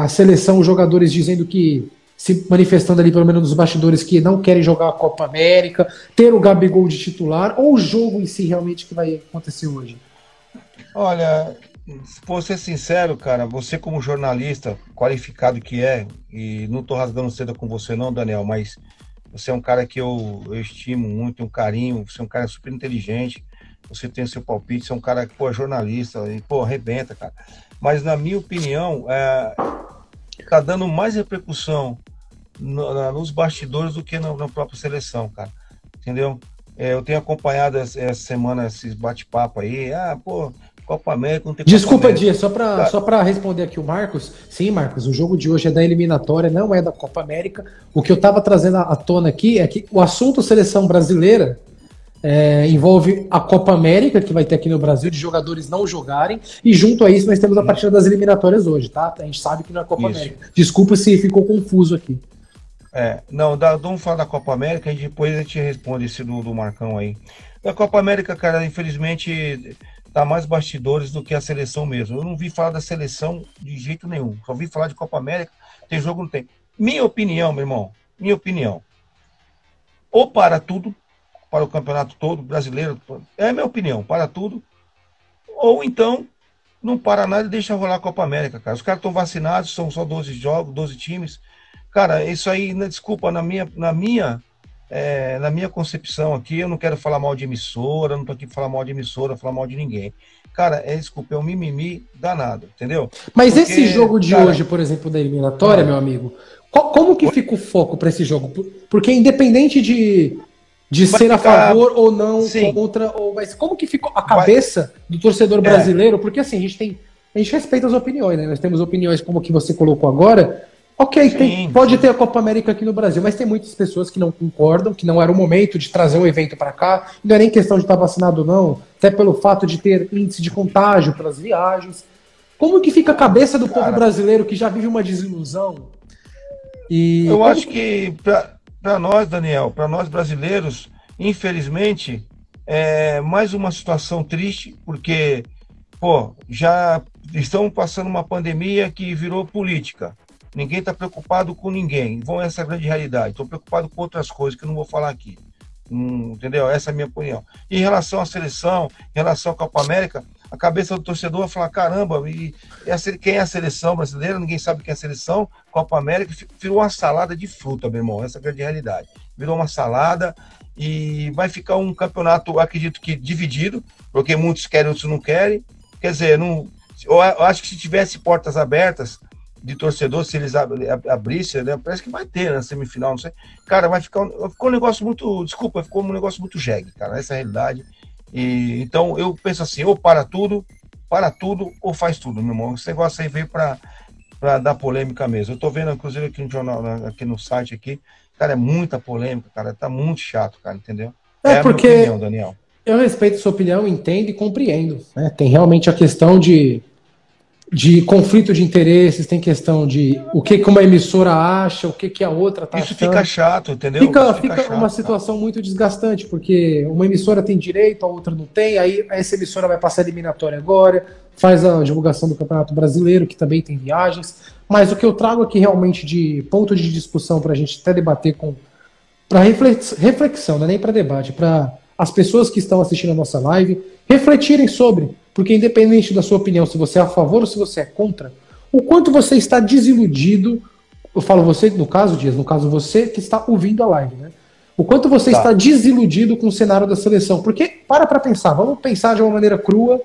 A seleção, os jogadores dizendo que, se manifestando ali pelo menos nos bastidores, que não querem jogar a Copa América, ter o Gabigol de titular, ou o jogo em si realmente que vai acontecer hoje? Olha, vou ser sincero, cara, você como jornalista qualificado que é, e não tô rasgando seda com você não, Daniel, mas você é um cara que eu estimo muito, tenho um carinho, você é um cara super inteligente, você tem o seu palpite, você é um cara que, é jornalista, e, arrebenta, cara. Mas, na minha opinião, tá dando mais repercussão nos bastidores do que na própria seleção, cara. Entendeu? Eu tenho acompanhado essa semana esses bate-papo aí, Copa América, não tem Desculpa, Copa América. Dia, só para responder aqui o Marcos. Sim, Marcos, o jogo de hoje é da eliminatória, não é da Copa América. O que eu estava trazendo à tona aqui é que o assunto seleção brasileira envolve a Copa América, que vai ter aqui no Brasil, de jogadores não jogarem, e junto a isso nós temos a partida das eliminatórias hoje, tá? A gente sabe que não é Copa América. Desculpa se ficou confuso aqui. Vamos falar da Copa América e depois a gente responde esse do Marcão aí. Da Copa América, cara, infelizmente tá mais bastidores do que a seleção mesmo. Eu não vi falar da seleção de jeito nenhum. Só vi falar de Copa América. Tem jogo, não tem. Minha opinião, meu irmão. Minha opinião. Ou para tudo, para o campeonato todo, brasileiro. É a minha opinião. Para tudo. Ou então, não para nada e deixa rolar a Copa América, cara. Os caras estão vacinados, são só 12 jogos, 12 times. Cara, isso aí, desculpa, na minha concepção aqui, eu não quero falar mal de emissora, não tô aqui pra falar mal de emissora, falar mal de ninguém. Cara, desculpa, é um mimimi danado, entendeu? Mas porque, esse jogo de hoje, por exemplo, da eliminatória, meu amigo, como que fica o foco para esse jogo? Porque independente de ser a favor ou não, contra, mas como que ficou a cabeça do torcedor brasileiro? Porque assim, a gente respeita as opiniões, né? Nós temos opiniões como a que você colocou agora. Ok, pode ter a Copa América aqui no Brasil, mas tem muitas pessoas que não concordam, que não era o momento de trazer um evento para cá. Não é nem questão de estar vacinado ou não, até pelo fato de ter índice de contágio pelas viagens. Como que fica a cabeça do povo brasileiro que já vive uma desilusão? Eu acho que para nós, Daniel, para nós brasileiros, infelizmente, é mais uma situação triste, porque já estão passando uma pandemia que virou política. Ninguém está preocupado com ninguém. Essa é a grande realidade. Estou preocupado com outras coisas que eu não vou falar aqui. Entendeu? Essa é a minha opinião. Em relação à seleção, em relação à Copa América, a cabeça do torcedor vai falar, caramba, quem é a seleção brasileira? Ninguém sabe quem é a seleção. Copa América virou uma salada de fruta, meu irmão. Essa é a grande realidade. Virou uma salada e vai ficar um campeonato, acredito que dividido, porque muitos querem, outros não querem. Quer dizer, eu acho que se tivesse portas abertas de torcedor, se eles abrissem, né, parece que vai ter na semifinal, não sei. Cara, ficou um negócio muito, desculpa, ficou um negócio muito jegue, cara, essa é a realidade. E então eu penso assim, ou para tudo, ou faz tudo, meu irmão. Esse negócio aí veio para dar polêmica mesmo. Eu tô vendo, inclusive, aqui no jornal, aqui no site aqui, cara, é muita polêmica, cara, tá muito chato, cara, entendeu? É porque a minha opinião, Daniel. Eu respeito sua opinião, entendo e compreendo, né? Tem realmente a questão de conflito de interesses, tem questão de o que uma emissora acha, o que a outra tá achando. Isso achando. Fica chato, entendeu? Fica chato, uma situação muito desgastante, porque uma emissora tem direito, a outra não tem, aí essa emissora vai passar a eliminatória agora, faz a divulgação do Campeonato Brasileiro, que também tem viagens, mas o que eu trago aqui realmente de ponto de discussão para a gente até debater para reflexão, não é nem para debate, para as pessoas que estão assistindo a nossa live refletirem sobre, porque independente da sua opinião, se você é a favor ou se você é contra, o quanto você está desiludido, eu falo você, no caso, Dias, no caso você que está ouvindo a live, né? O quanto você está desiludido com o cenário da seleção, porque para pensar, vamos pensar de uma maneira crua,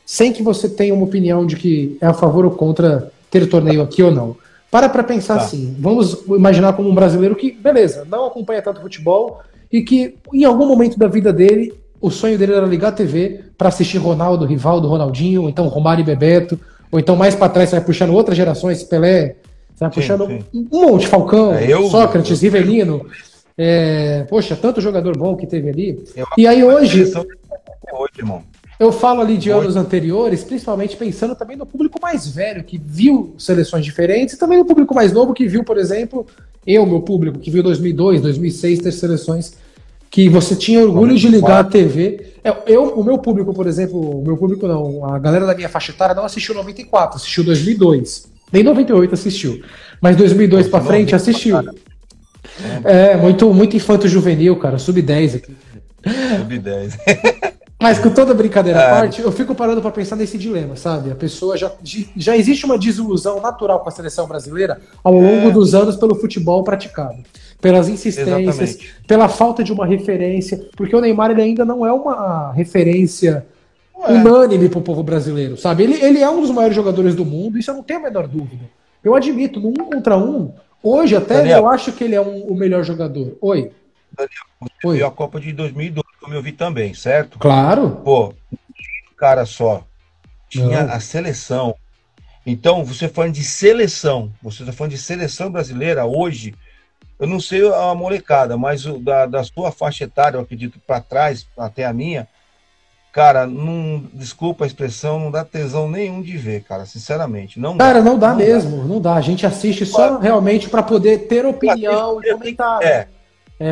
sem que você tenha uma opinião de que é a favor ou contra ter torneio aqui ou não. Para pensar assim, vamos imaginar como um brasileiro que, beleza, não acompanha tanto futebol e que em algum momento da vida dele, o sonho dele era ligar a TV para assistir Ronaldo, Rivaldo, Ronaldinho, ou então Romário e Bebeto, ou então mais para trás você vai puxando outras gerações, Pelé, você vai puxando um monte, Falcão, Sócrates, Rivelino, poxa, tanto jogador bom que teve ali. E aí hoje, irmão. Eu falo ali de anos anteriores, principalmente pensando também no público mais velho, que viu seleções diferentes, e também no público mais novo, que viu, por exemplo, meu público, que viu 2002, 2006, ter seleções que você tinha orgulho de ligar a TV. O meu público, por exemplo, o meu público não, a galera da minha faixa etária não assistiu 94, assistiu 2002. Nem 98 assistiu, mas 2002 pra frente assistiu. Muito infanto-juvenil, cara, sub-10 aqui. Sub-10. Mas com toda brincadeira à parte, eu fico parando para pensar nesse dilema, sabe? A pessoa já existe uma desilusão natural com a seleção brasileira ao longo dos anos pelo futebol praticado, pelas insistências, pela falta de uma referência, porque o Neymar ele ainda não é uma referência unânime para o povo brasileiro, sabe? Ele é um dos maiores jogadores do mundo, isso eu não tenho a menor dúvida. Eu admito, no 1 contra 1, hoje até Daniel, eu acho que ele é o melhor jogador. Oi. Daniel, você viu a Copa de 2012, como eu vi também, certo? Claro. Pô, cara só. Tinha a seleção. Então, você falando de seleção, você está falando de seleção brasileira hoje, eu não sei a molecada, mas da sua faixa etária, eu acredito, para trás, até a minha, cara, desculpa a expressão, não dá tesão nenhum de ver, cara, sinceramente. Não cara, não dá mesmo, não dá. A gente assiste só realmente para poder ter opinião e comentar.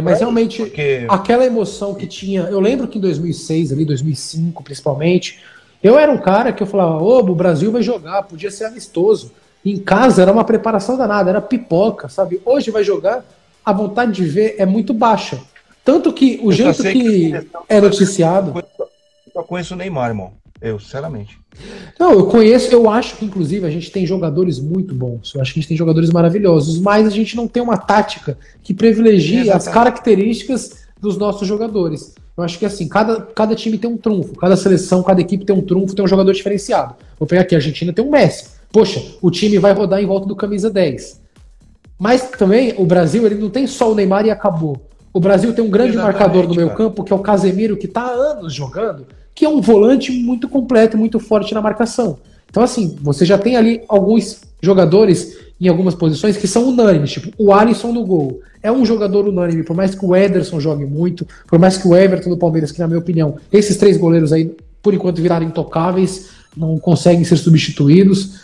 Mas realmente, aquela emoção que tinha... Eu lembro que em 2006, ali, 2005, principalmente, eu era um cara que eu falava, o Brasil vai jogar, podia ser amistoso. Em casa era uma preparação danada, era pipoca, sabe? Hoje vai jogar, a vontade de ver é muito baixa. Tanto que o jeito que é noticiado... Eu só conheço o Neymar, irmão. Eu, sinceramente. Não, eu acho que, inclusive, a gente tem jogadores muito bons. Eu acho que a gente tem jogadores maravilhosos, mas a gente não tem uma tática que privilegie as características dos nossos jogadores. Eu acho que, assim, cada time tem um trunfo, cada seleção, cada equipe tem um trunfo, tem um jogador diferenciado. Vou pegar aqui, a Argentina tem um Messi. Poxa, o time vai rodar em volta do camisa 10. Mas também, o Brasil, ele não tem só o Neymar e acabou. O Brasil tem um grande marcador no meio campo, que é o Casemiro, que está há anos jogando, que é um volante muito completo e muito forte na marcação. Então, assim, você já tem ali alguns jogadores em algumas posições que são unânimes, tipo o Alisson no gol. É um jogador unânime, por mais que o Ederson jogue muito, por mais que o Everton do Palmeiras, que na minha opinião, esses 3 goleiros aí, por enquanto, viraram intocáveis, não conseguem ser substituídos,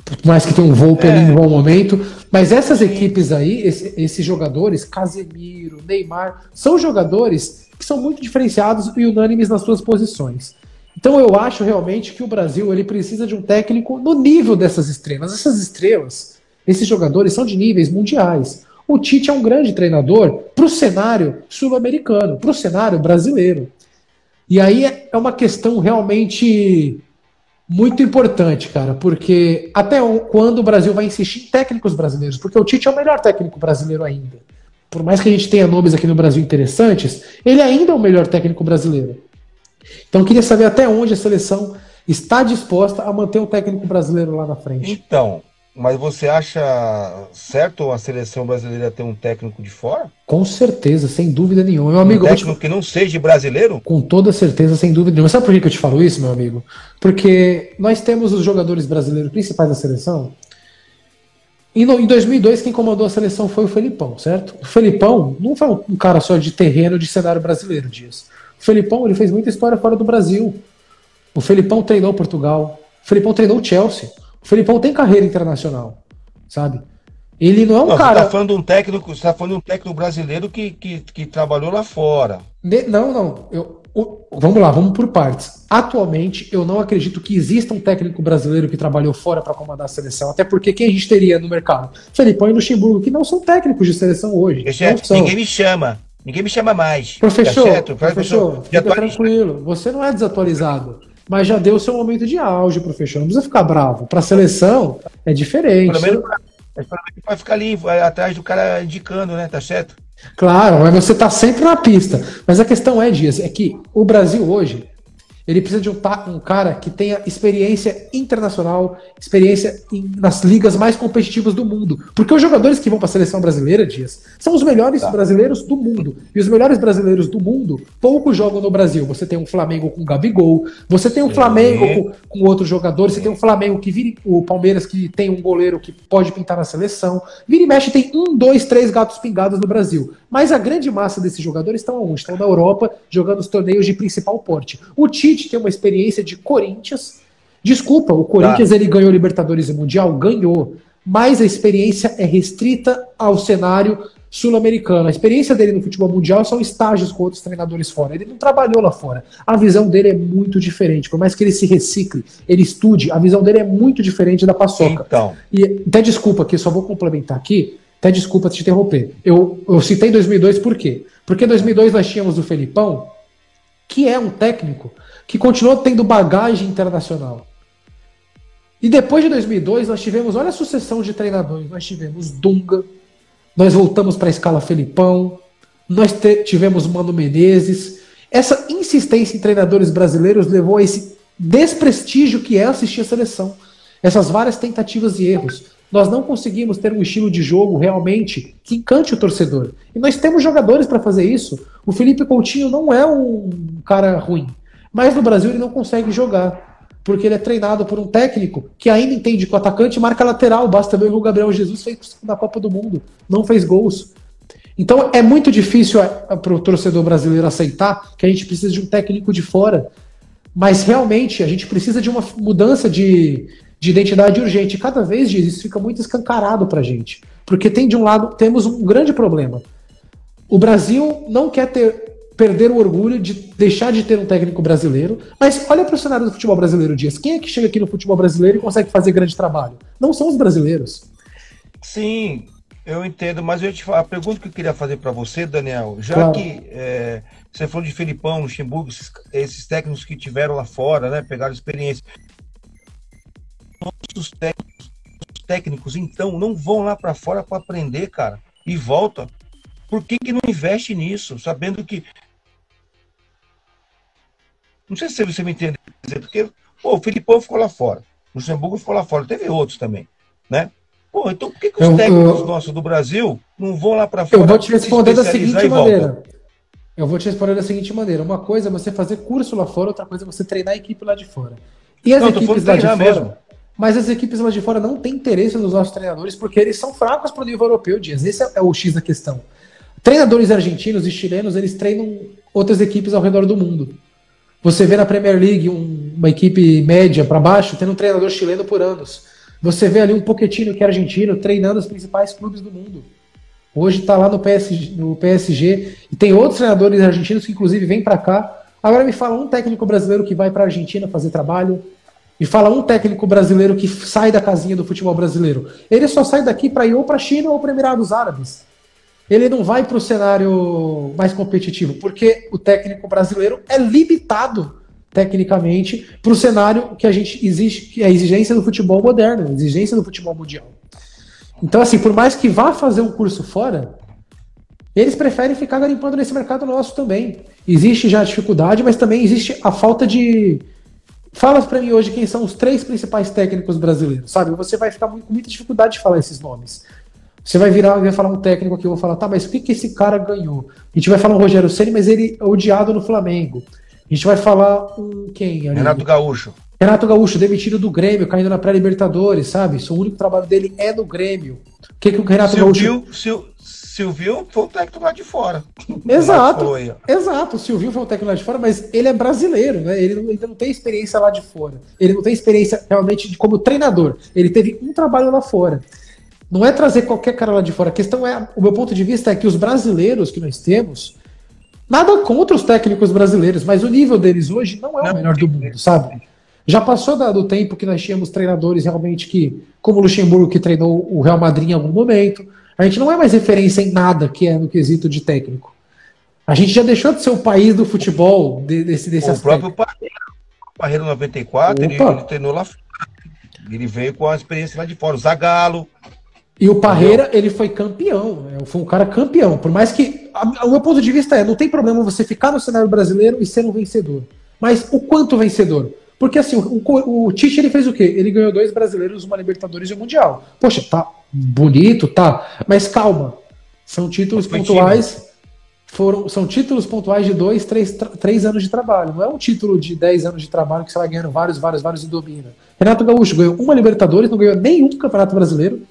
por mais que tenha um Volpe ali no bom momento. Mas essas equipes aí, esses jogadores, Casemiro, Neymar, são jogadores que são muito diferenciados e unânimes nas suas posições. Então eu acho realmente que o Brasil ele precisa de um técnico no nível dessas estrelas. Essas estrelas, esses jogadores são de níveis mundiais. O Tite é um grande treinador para o cenário sul-americano, para o cenário brasileiro. E aí é uma questão realmente muito importante, cara, porque até quando o Brasil vai insistir em técnicos brasileiros? Porque o Tite é o melhor técnico brasileiro ainda. Por mais que a gente tenha nomes aqui no Brasil interessantes, ele ainda é o melhor técnico brasileiro. Então eu queria saber até onde a seleção está disposta a manter o técnico brasileiro lá na frente. Então, mas você acha certo a seleção brasileira ter um técnico de fora? Com certeza, sem dúvida nenhuma. Meu amigo, um técnico que não seja brasileiro? Com toda certeza, sem dúvida nenhuma. Sabe por que eu te falo isso, meu amigo? Porque nós temos os jogadores brasileiros principais da seleção. Em 2002, quem comandou a seleção foi o Felipão, certo? O Felipão não foi um cara só de terreno de cenário brasileiro, Dias. O Felipão, ele fez muita história fora do Brasil. O Felipão treinou Portugal. O Felipão treinou o Chelsea. O Felipão tem carreira internacional, sabe? Ele não é um cara... Você tá falando de um técnico brasileiro que trabalhou lá fora. Não. Vamos lá, vamos por partes. Atualmente, eu não acredito que exista um técnico brasileiro que trabalhou fora para comandar a seleção. Até porque quem a gente teria no mercado? Felipão e Luxemburgo, que não são técnicos de seleção hoje. Ninguém me chama. Ninguém me chama mais. Professor, fica tranquilo. Você não é desatualizado. Mas já deu o seu momento de auge, professor. Não precisa ficar bravo. Para a seleção, é diferente. Pelo menos vai ficar ali atrás do cara indicando, né? Tá certo? Claro, mas você tá sempre na pista. Mas a questão Dias, é que o Brasil hoje, ele precisa de um cara que tenha experiência internacional, experiência nas ligas mais competitivas do mundo. Porque os jogadores que vão para a seleção brasileira, Dias, são os melhores brasileiros do mundo. E os melhores brasileiros do mundo pouco jogam no Brasil. Você tem um Flamengo com Gabigol, você tem um Flamengo com outros jogadores, você tem um Flamengo que vira o Palmeiras, que tem um goleiro que pode pintar na seleção. Vira e mexe, tem 1, 2, 3 gatos pingados no Brasil. Mas a grande massa desses jogadores estão onde? Estão na Europa, jogando os torneios de principal porte. O Tite tem uma experiência de Corinthians. Desculpa, o Corinthians ele ganhou Libertadores e Mundial? Ganhou. Mas a experiência é restrita ao cenário sul-americano. A experiência dele no futebol mundial são estágios com outros treinadores fora. Ele não trabalhou lá fora. A visão dele é muito diferente. Por mais que ele se recicle, ele estude, a visão dele é muito diferente da Paçoca. Então. E até desculpa que só vou complementar aqui. Até desculpa te interromper. Eu citei 2002 por quê? Porque em 2002 nós tínhamos o Felipão, que é um técnico que continuou tendo bagagem internacional. E depois de 2002 nós tivemos, olha a sucessão de treinadores. Nós tivemos Dunga, nós voltamos para a escala Felipão, nós tivemos Mano Menezes. Essa insistência em treinadores brasileiros levou a esse desprestígio que é assistir a seleção. Essas várias tentativas e erros. Nós não conseguimos ter um estilo de jogo realmente que encante o torcedor. E nós temos jogadores para fazer isso. O Felipe Coutinho não é um cara ruim. Mas no Brasil ele não consegue jogar. Porque ele é treinado por um técnico que ainda entende que o atacante marca lateral. Basta ver o Gabriel Jesus fez na Copa do Mundo. Não fez gols. Então é muito difícil para o torcedor brasileiro aceitar que a gente precisa de um técnico de fora. Mas realmente a gente precisa de uma mudança de identidade urgente. Cada vez isso fica muito escancarado para a gente. Porque de um lado temos um grande problema. O Brasil não quer perder o orgulho de deixar de ter um técnico brasileiro, mas olha para o cenário do futebol brasileiro, Dias. Quem é que chega aqui no futebol brasileiro e consegue fazer grande trabalho? Não são os brasileiros. Sim, eu entendo, mas a pergunta que eu queria fazer para você, Daniel, já que você falou de Felipão, Luxemburgo, esses técnicos que tiveram lá fora, né, pegaram experiência. Nossos técnicos, então, não vão lá para fora para aprender, cara, e volta. Por que não investe nisso, sabendo que... Não sei se você me entende, porque o Felipão ficou lá fora, o Luxemburgo ficou lá fora, teve outros também, né? Então por que os técnicos nossos do Brasil não vão lá para fora? Eu vou te responder da seguinte maneira. Uma coisa é você fazer curso lá fora, outra coisa é você treinar a equipe lá de fora. E as equipes lá de fora... Mesmo. Mas as equipes lá de fora não têm interesse nos nossos treinadores porque eles são fracos para o nível europeu, Dias. Esse é o X da questão. Treinadores argentinos e chilenos, eles treinam outras equipes ao redor do mundo. Você vê na Premier League uma equipe média para baixo tendo um treinador chileno por anos. Você vê ali um Pochettino que é argentino treinando os principais clubes do mundo. Hoje está lá no PSG e tem outros treinadores argentinos que inclusive vêm para cá. Agora me fala um técnico brasileiro que vai para a Argentina fazer trabalho. Me fala um técnico brasileiro que sai da casinha do futebol brasileiro. Ele só sai daqui para ir ou para a China ou para Emirados Árabes. ele não vai para o cenário mais competitivo, porque o técnico brasileiro é limitado tecnicamente para o cenário que a gente exige, que é a exigência do futebol moderno, a exigência do futebol mundial. Então, assim, por mais que vá fazer um curso fora, eles preferem ficar garimpando nesse mercado nosso também. Existe já a dificuldade, mas também existe a falta de... Fala pra mim hoje quem são os 3 principais técnicos brasileiros, sabe? Você vai ficar com muita dificuldade de falar esses nomes. Você vai virar e vai falar um técnico aqui, eu vou falar, tá, mas o que esse cara ganhou? A gente vai falar um Rogério Ceni, mas ele é odiado no Flamengo. A gente vai falar um quem? Ali? Renato Gaúcho. Renato Gaúcho, demitido do Grêmio, caindo na pré-Libertadores, sabe? O único trabalho dele é no Grêmio. O que o Renato Gaúcho... Silvio foi um técnico lá de fora. Exato, exato. O Silvio foi um técnico lá de fora, mas ele é brasileiro, né? Ele ainda não tem experiência lá de fora. Ele não tem experiência realmente como treinador. Ele teve um trabalho lá fora. Não é trazer qualquer cara lá de fora. A questão é, o meu ponto de vista é que os brasileiros que nós temos, nada contra os técnicos brasileiros, mas o nível deles hoje não é o melhor do mundo, sabe? Já passou do tempo que nós tínhamos treinadores realmente que, como o Luxemburgo, que treinou o Real Madrid em algum momento. A gente não é mais referência em nada que é no quesito de técnico. A gente já deixou de ser o país do futebol desse aspecto. O próprio Parreira 94, ele treinou lá fora. Ele veio com a experiência lá de fora. O Zagallo. E o Parreira, ele foi campeão. Foi um cara campeão. Por mais que... O meu ponto de vista não tem problema você ficar no cenário brasileiro e ser um vencedor. Mas o quanto vencedor? Porque assim, o Tite, ele fez o quê? Ele ganhou 2 brasileiros, uma Libertadores e um Mundial. Poxa, tá bonito, tá. Mas calma. São títulos pontuais. São títulos pontuais de 2, 3 anos de trabalho. Não é um título de 10 anos de trabalho que você vai ganhando vários e domina. Renato Gaúcho ganhou uma Libertadores, não ganhou nenhum Campeonato Brasileiro.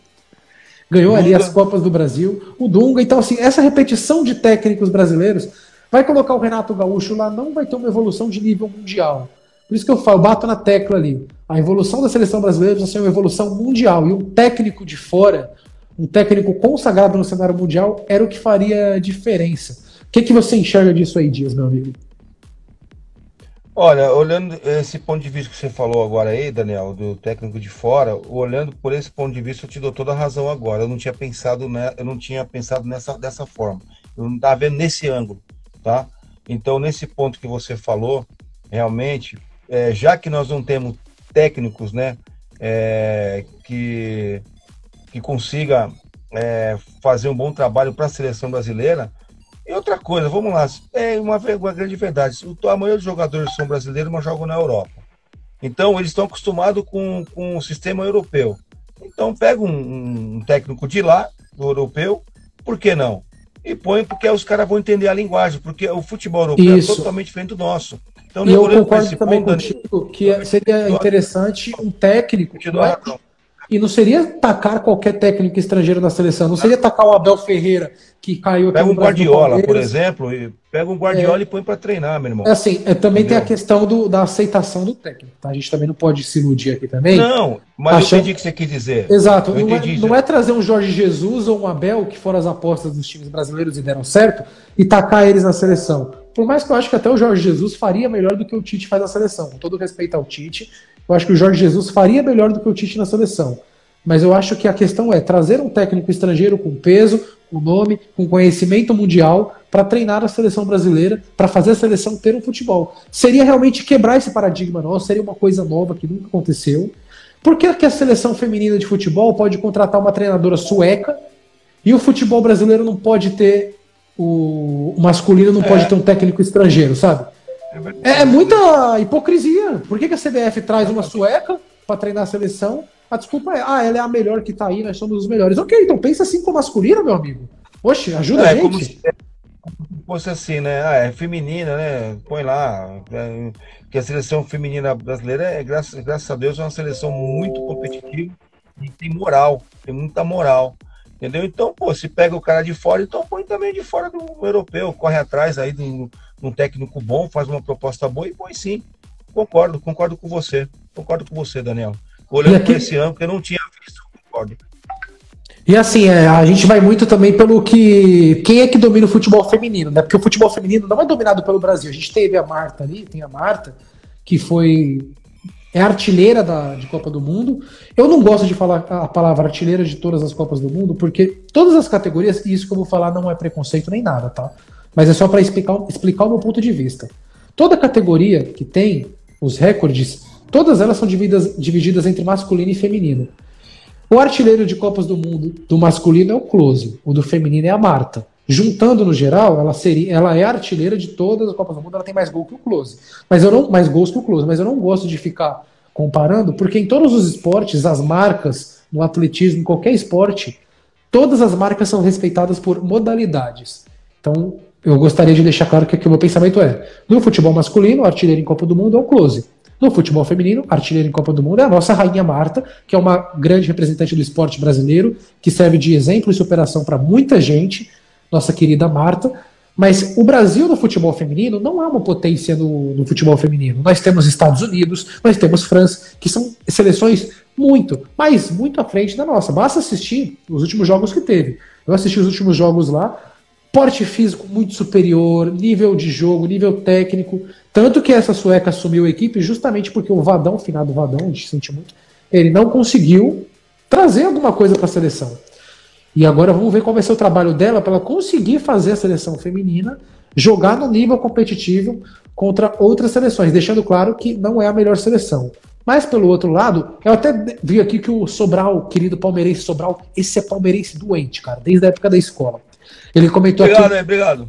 Ganhou ali as Copas do Brasil. O Dunga. Então, assim, essa repetição de técnicos brasileiros vai colocar o Renato Gaúcho lá, não vai ter uma evolução de nível mundial. Por isso que eu falo, bato na tecla ali. A evolução da seleção brasileira precisa ser uma evolução mundial. E um técnico de fora, um técnico consagrado no cenário mundial, era o que faria diferença. O que você enxerga disso aí, Dias, meu amigo? Olha, olhando esse ponto de vista que você falou agora aí, Daniel, do técnico de fora, olhando por esse ponto de vista, eu te dou toda a razão agora. Eu não tinha pensado, dessa forma. Eu não estava vendo nesse ângulo, tá? Então, nesse ponto que você falou, realmente... já que nós não temos técnicos, né, que consiga fazer um bom trabalho para a seleção brasileira. E outra coisa, vamos lá, uma grande verdade, a maioria dos jogadores são brasileiros, mas jogam na Europa. Então, eles estão acostumados com o sistema europeu. Então, pega um técnico de lá, do europeu, por que não? E põe, porque os caras vão entender a linguagem, porque o futebol europeu é totalmente diferente do nosso. Então, e eu concordo também contigo que seria interessante um técnico, e não seria tacar qualquer técnico estrangeiro na seleção, não seria tacar o Abel Ferreira, que caiu aqui no Brasil. Pega um Guardiola, por exemplo, e pega um Guardiola e põe para treinar, meu irmão. Assim, também tem a questão da aceitação do técnico, tá? A gente também não pode se iludir aqui também. Não, mas eu entendi o que você quis dizer. Exato, não é trazer um Jorge Jesus ou um Abel, que foram as apostas dos times brasileiros e deram certo, e tacar eles na seleção. Por mais que eu acho que até o Jorge Jesus faria melhor do que o Tite faz na seleção. Com todo respeito ao Tite, eu acho que o Jorge Jesus faria melhor do que o Tite na seleção. Mas eu acho que a questão é trazer um técnico estrangeiro com peso, com nome, com conhecimento mundial, para treinar a seleção brasileira, para fazer a seleção ter um futebol. Seria realmente quebrar esse paradigma nosso, seria uma coisa nova que nunca aconteceu. Por que a seleção feminina de futebol pode contratar uma treinadora sueca e o futebol brasileiro não pode ter... O masculino não pode ter um técnico estrangeiro, sabe? É muita hipocrisia. Por que a CBF traz uma sueca para treinar a seleção? A desculpa ela é a melhor que tá aí, nós somos os melhores. Ok, então pensa assim com o masculino, meu amigo. Oxe, ajuda a gente. Como se fosse assim, né? É feminina, né? Põe lá. Que a seleção feminina brasileira, graças a Deus, é uma seleção muito competitiva e tem moral, tem muita moral. Entendeu? Então, se pega o cara de fora, então põe também de fora do europeu, corre atrás aí de um técnico bom, faz uma proposta boa e põe sim. Concordo com você. Concordo com você, Daniel. Olhando para esse ano, que eu não tinha visto, concordo. E assim, a gente vai muito também pelo que... Quem é que domina o futebol feminino, né? Porque o futebol feminino não é dominado pelo Brasil. A gente teve a Marta ali, tem a Marta, que foi é artilheira de Copa do Mundo. Eu não gosto de falar a palavra artilheira de todas as Copas do Mundo, porque todas as categorias, e isso que eu vou falar não é preconceito nem nada, tá? Mas é só para explicar o meu ponto de vista. Toda categoria que tem os recordes, todas elas são divididas entre masculino e feminino. O artilheiro de Copas do Mundo do masculino é o Klose, o do feminino é a Marta. Juntando no geral, ela é artilheira de todas as Copas do Mundo, ela tem mais gols que o Klose. Mais gols que o Klose, mas eu não gosto de ficar comparando, porque em todos os esportes, as marcas, no atletismo, em qualquer esporte, todas as marcas são respeitadas por modalidades. Então, eu gostaria de deixar claro que o meu pensamento é: no futebol masculino, o artilheiro em Copa do Mundo é o Klose. No futebol feminino, artilheiro em Copa do Mundo é a nossa rainha Marta, que é uma grande representante do esporte brasileiro, que serve de exemplo e superação para muita gente, nossa querida Marta. Mas o Brasil no futebol feminino não é uma potência no futebol feminino. Nós temos Estados Unidos, nós temos França, que são seleções muito à frente da nossa. Basta assistir os últimos jogos que teve. Eu assisti os últimos jogos lá, porte físico muito superior, nível de jogo, nível técnico. Tanto que essa sueca assumiu a equipe justamente porque o Vadão, finado Vadão, a gente sente muito, ele não conseguiu trazer alguma coisa para a seleção. E agora vamos ver qual vai ser o trabalho dela para ela conseguir fazer a seleção feminina jogar no nível competitivo contra outras seleções, deixando claro que não é a melhor seleção. Mas, pelo outro lado, eu até vi aqui que o Sobral, querido palmeirense Sobral, esse é palmeirense doente, cara, desde a época da escola. Ele comentou obrigado, aqui... Obrigado.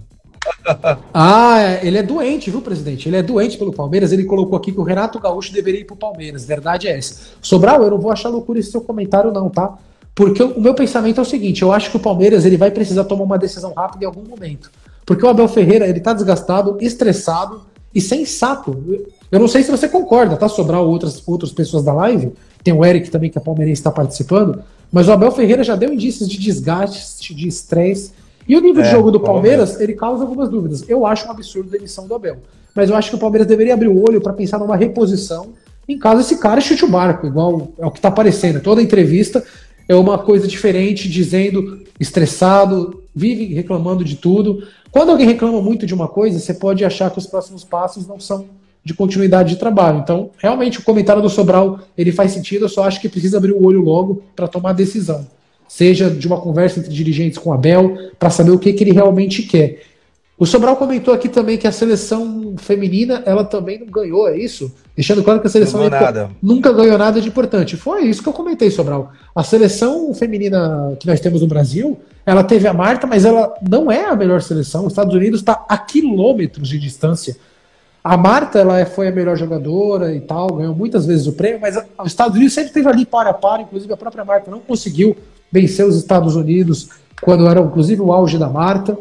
Ele é doente, viu, presidente? Ele é doente pelo Palmeiras. Ele colocou aqui que o Renato Gaúcho deveria ir pro Palmeiras. Verdade é essa. Sobral, eu não vou achar loucura esse seu comentário, não, tá? Porque o meu pensamento é o seguinte: eu acho que o Palmeiras ele vai precisar tomar uma decisão rápida em algum momento. Porque o Abel Ferreira, ele tá desgastado, estressado e sem saco. Eu não sei se você concorda, tá? Sobral outras pessoas da live. Tem o Eric também, que é palmeirense, está participando. Mas o Abel Ferreira já deu indícios de desgaste, de estresse. E o nível de jogo do Palmeiras, ele causa algumas dúvidas. Eu acho um absurdo a demissão do Abel. Mas eu acho que o Palmeiras deveria abrir o olho para pensar numa reposição em caso esse cara chute o barco, igual é o que está aparecendo. Toda entrevista é uma coisa diferente, dizendo estressado, vive reclamando de tudo. Quando alguém reclama muito de uma coisa, você pode achar que os próximos passos não são de continuidade de trabalho. Então, realmente, o comentário do Sobral, ele faz sentido, eu só acho que precisa abrir o olho logo para tomar a decisão. Seja de uma conversa entre dirigentes com o Abel, para saber o que ele realmente quer. O Sobral comentou aqui também que a seleção feminina, ela também não ganhou, é isso? Deixando claro que a seleção nunca ganhou nada de importante. Foi isso que eu comentei, Sobral. A seleção feminina que nós temos no Brasil, ela teve a Marta, mas ela não é a melhor seleção. Os Estados Unidos está a quilômetros de distância. A Marta, ela foi a melhor jogadora e tal, ganhou muitas vezes o prêmio, mas os Estados Unidos sempre esteve ali para a par, inclusive a própria Marta não conseguiu vencer os Estados Unidos quando era inclusive o auge da Marta,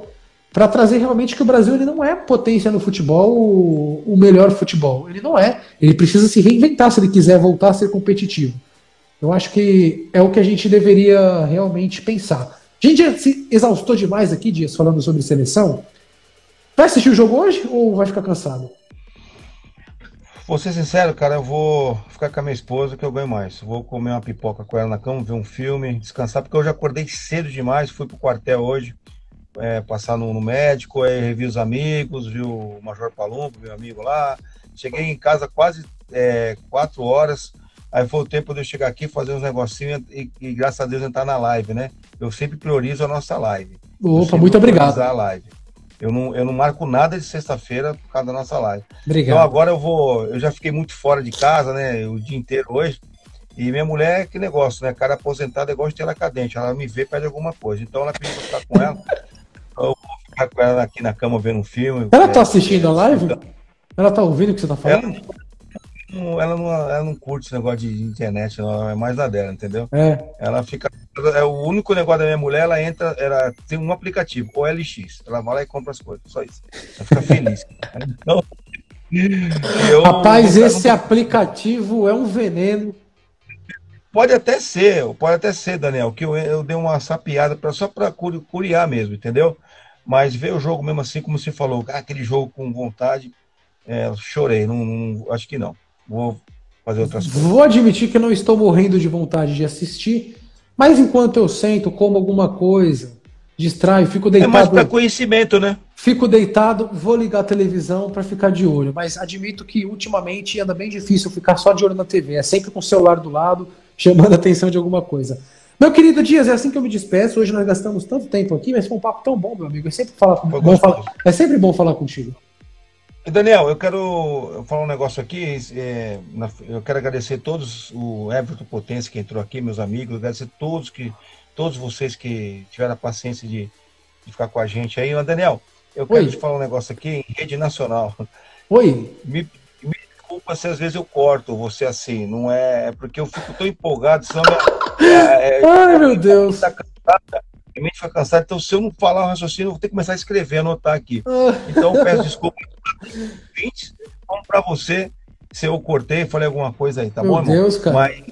para trazer realmente que o Brasil ele não é potência no futebol, o melhor futebol. Ele não é. Ele precisa se reinventar se ele quiser voltar a ser competitivo. Eu acho que é o que a gente deveria realmente pensar. A gente já se exaustou demais aqui, Dias, falando sobre seleção. Vai assistir o jogo hoje ou vai ficar cansado? Vou ser sincero, cara, eu vou ficar com a minha esposa que eu ganho mais. Vou comer uma pipoca com ela na cama, ver um filme, descansar, porque eu já acordei cedo demais, fui pro quartel hoje, passar no médico, revi os amigos, vi o Major Palumbo, meu amigo lá. Cheguei em casa quase 4 horas, aí foi o tempo de eu chegar aqui, fazer uns negocinhos e graças a Deus entrar na live, né? Eu sempre priorizo a nossa live. Opa, muito obrigado. A live. Eu não marco nada de sexta-feira por causa da nossa live. Obrigado. Então agora eu já fiquei muito fora de casa, né, o dia inteiro hoje, e minha mulher, que negócio, né, cara aposentada é igual de tela cadente, ela me vê, pede alguma coisa, então ela pediu pra ficar com ela, eu vou ficar com ela aqui na cama vendo um filme. Ela tá assistindo a live? Ela tá ouvindo o que você tá falando? Ela não curte esse negócio de internet, não, é mais da dela, entendeu? Ela fica. O único negócio da minha mulher, ela tem um aplicativo, o LX. Ela vai lá e compra as coisas, só isso. Ela fica feliz. Então, rapaz, esse aplicativo é um veneno. Pode até ser, Daniel, que eu dei uma sapiada só para curiar mesmo, entendeu? Mas ver o jogo mesmo assim, como você falou, aquele jogo com vontade, chorei, acho que não. Vou fazer outras coisas. Vou admitir que eu não estou morrendo de vontade de assistir, mas enquanto eu sento, como alguma coisa, distraio, fico deitado. É mais para conhecimento, né? fico deitado, vou ligar a televisão para ficar de olho. Mas admito que ultimamente anda bem difícil ficar só de olho na TV. É sempre com o celular do lado, chamando a atenção de alguma coisa. Meu querido Dias, é assim que eu me despeço. Hoje nós gastamos tanto tempo aqui, mas foi um papo tão bom, meu amigo. É sempre bom falar contigo. Daniel, eu quero falar um negócio aqui. Eu quero agradecer todos, o Everton Potência que entrou aqui, meus amigos, agradecer todos vocês que tiveram a paciência de ficar com a gente aí. Daniel, eu quero te falar um negócio aqui em rede nacional. Oi. Me desculpa se às vezes eu corto você assim, não é porque eu fico tão empolgado, senão ai, meu Deus. A mente fica cansada, então se eu não falar o raciocínio, eu vou ter que começar a escrever, anotar aqui. Então eu peço desculpa como para você se eu cortei, falei alguma coisa aí, tá bom, irmão? Meu Deus, cara. Mas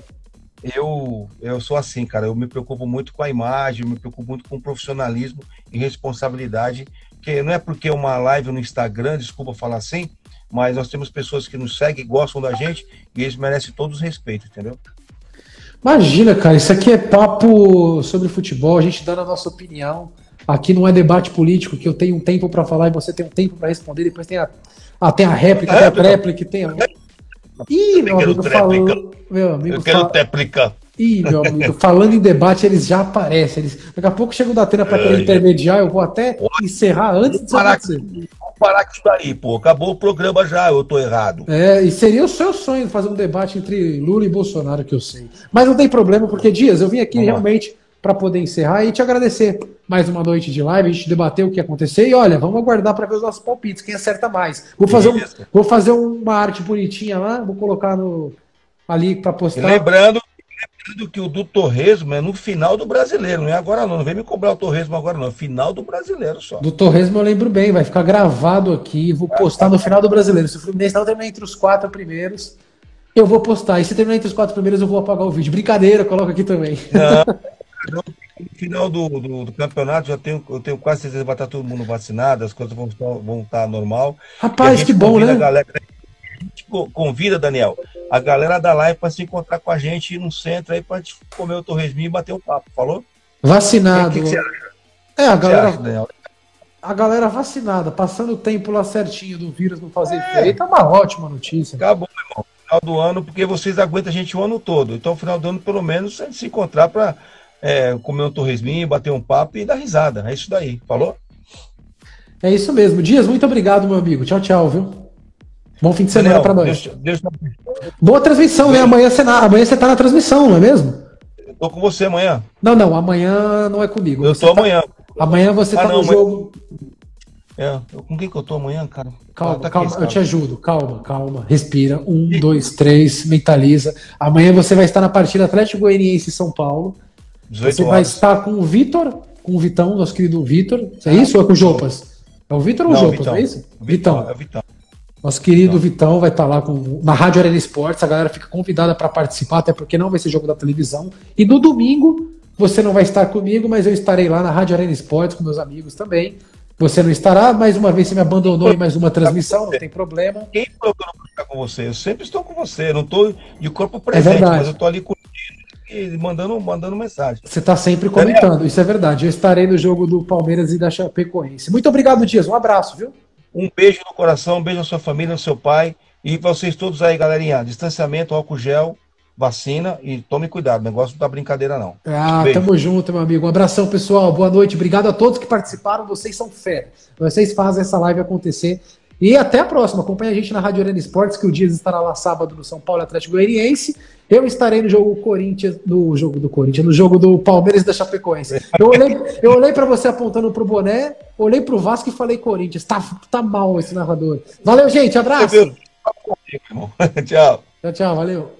eu sou assim, cara, eu me preocupo muito com a imagem, eu me preocupo muito com o profissionalismo e responsabilidade, que não é porque é uma live no Instagram, desculpa falar assim, mas nós temos pessoas que nos seguem, gostam da gente, e eles merecem todos os respeitos, entendeu? Imagina, cara, isso aqui é papo sobre futebol, a gente dando a nossa opinião. Aqui não é debate político, que eu tenho um tempo para falar e você tem um tempo para responder, depois tem a réplica, tem a tréplica, tem a... Ih, meu amigo, falando... Eu quero réplica. Ih, meu amigo, falando em debate, eles já aparecem. Daqui a pouco chega o Datena para querer intermediar, eu vou até encerrar antes de acontecer. Vamos parar com isso daí, pô. Acabou o programa já, eu tô errado. E seria o seu sonho fazer um debate entre Lula e Bolsonaro, que eu sei. Mas não tem problema, porque, Dias, eu vim aqui realmente para poder encerrar e te agradecer. Mais uma noite de live, a gente debateu o que ia acontecer e olha, vamos aguardar para ver os nossos palpites, quem acerta mais. Vou fazer uma arte bonitinha lá, vou colocar ali para postar. Lembrando que o do Torresmo é no final do Brasileiro, não é agora não vem me cobrar o Torresmo agora não, é final do Brasileiro só. Do Torresmo eu lembro bem, vai ficar gravado aqui, vou postar no final do Brasileiro. Se o Fluminense não terminar entre os 4 primeiros, eu vou postar, e se terminar entre os 4 primeiros eu vou apagar o vídeo. Brincadeira, coloca aqui também. No final do campeonato eu tenho quase certeza que vai estar todo mundo vacinado, as coisas vão estar normal. Rapaz, que bom, né? A gente convida, Daniel, a galera da live para se encontrar com a gente no centro aí para gente comer o torresminho e bater um papo, falou? Vacinado. O que você acha? A galera vacinada, passando o tempo lá certinho do vírus não fazer efeito, é uma ótima notícia. Acabou, meu irmão. Final do ano, porque vocês aguentam a gente o ano todo. Então, no final do ano, pelo menos, a gente se encontrar para comer um torresminho, bater um papo e dar risada. É isso daí, falou? É isso mesmo. Dias, muito obrigado, meu amigo. Tchau, tchau, viu? Bom fim de semana para nós. Boa transmissão, né? Amanhã você tá na transmissão, não é mesmo? Eu tô com você amanhã. Não, amanhã não é comigo. Eu tô amanhã. Amanhã você tá no jogo. Com quem que eu tô amanhã, cara? Calma, eu te ajudo. Calma. Respira. 1, 2, 3, mentaliza. Amanhã você vai estar na partida Atlético Goianiense e São Paulo. Você vai estar com o Vitor, com o Vitão, nosso querido Vitor. É isso ou é com o Jopas? É o Vitor ou o Jopas, não é isso? Vitão. É o Vitão. Nosso querido Vitão vai estar lá na Rádio Arena Esportes. A galera fica convidada para participar, até porque não vai ser jogo da televisão. E no domingo, você não vai estar comigo, mas eu estarei lá na Rádio Arena Esportes com meus amigos também. Você não estará, mais uma vez você me abandonou em mais uma transmissão, não tem problema. Quem falou que eu não vou estar com você? Eu sempre estou com você, eu não estou de corpo presente, mas eu estou ali curtindo e mandando mensagem. Você está sempre comentando, isso é verdade. Eu estarei no jogo do Palmeiras e da Chapecoense. Muito obrigado, Dias, um abraço, viu? Um beijo no coração, um beijo na sua família, no seu pai e vocês todos aí, galerinha. Distanciamento, álcool gel, vacina e tome cuidado, o negócio não tá brincadeira não. Tamo junto, meu amigo. Um abração, pessoal. Boa noite. Obrigado a todos que participaram. Vocês são fera. Vocês fazem essa live acontecer. E até a próxima. Acompanhe a gente na Rádio Arena Esportes, que o Dias estará lá sábado no São Paulo Atlético Goianiense. Eu estarei no jogo no jogo do Palmeiras e da Chapecoense. Eu olhei para você apontando pro boné, olhei pro Vasco e falei Corinthians. Tá mal esse narrador. Valeu, gente. Abraço. Tchau. Tchau, valeu.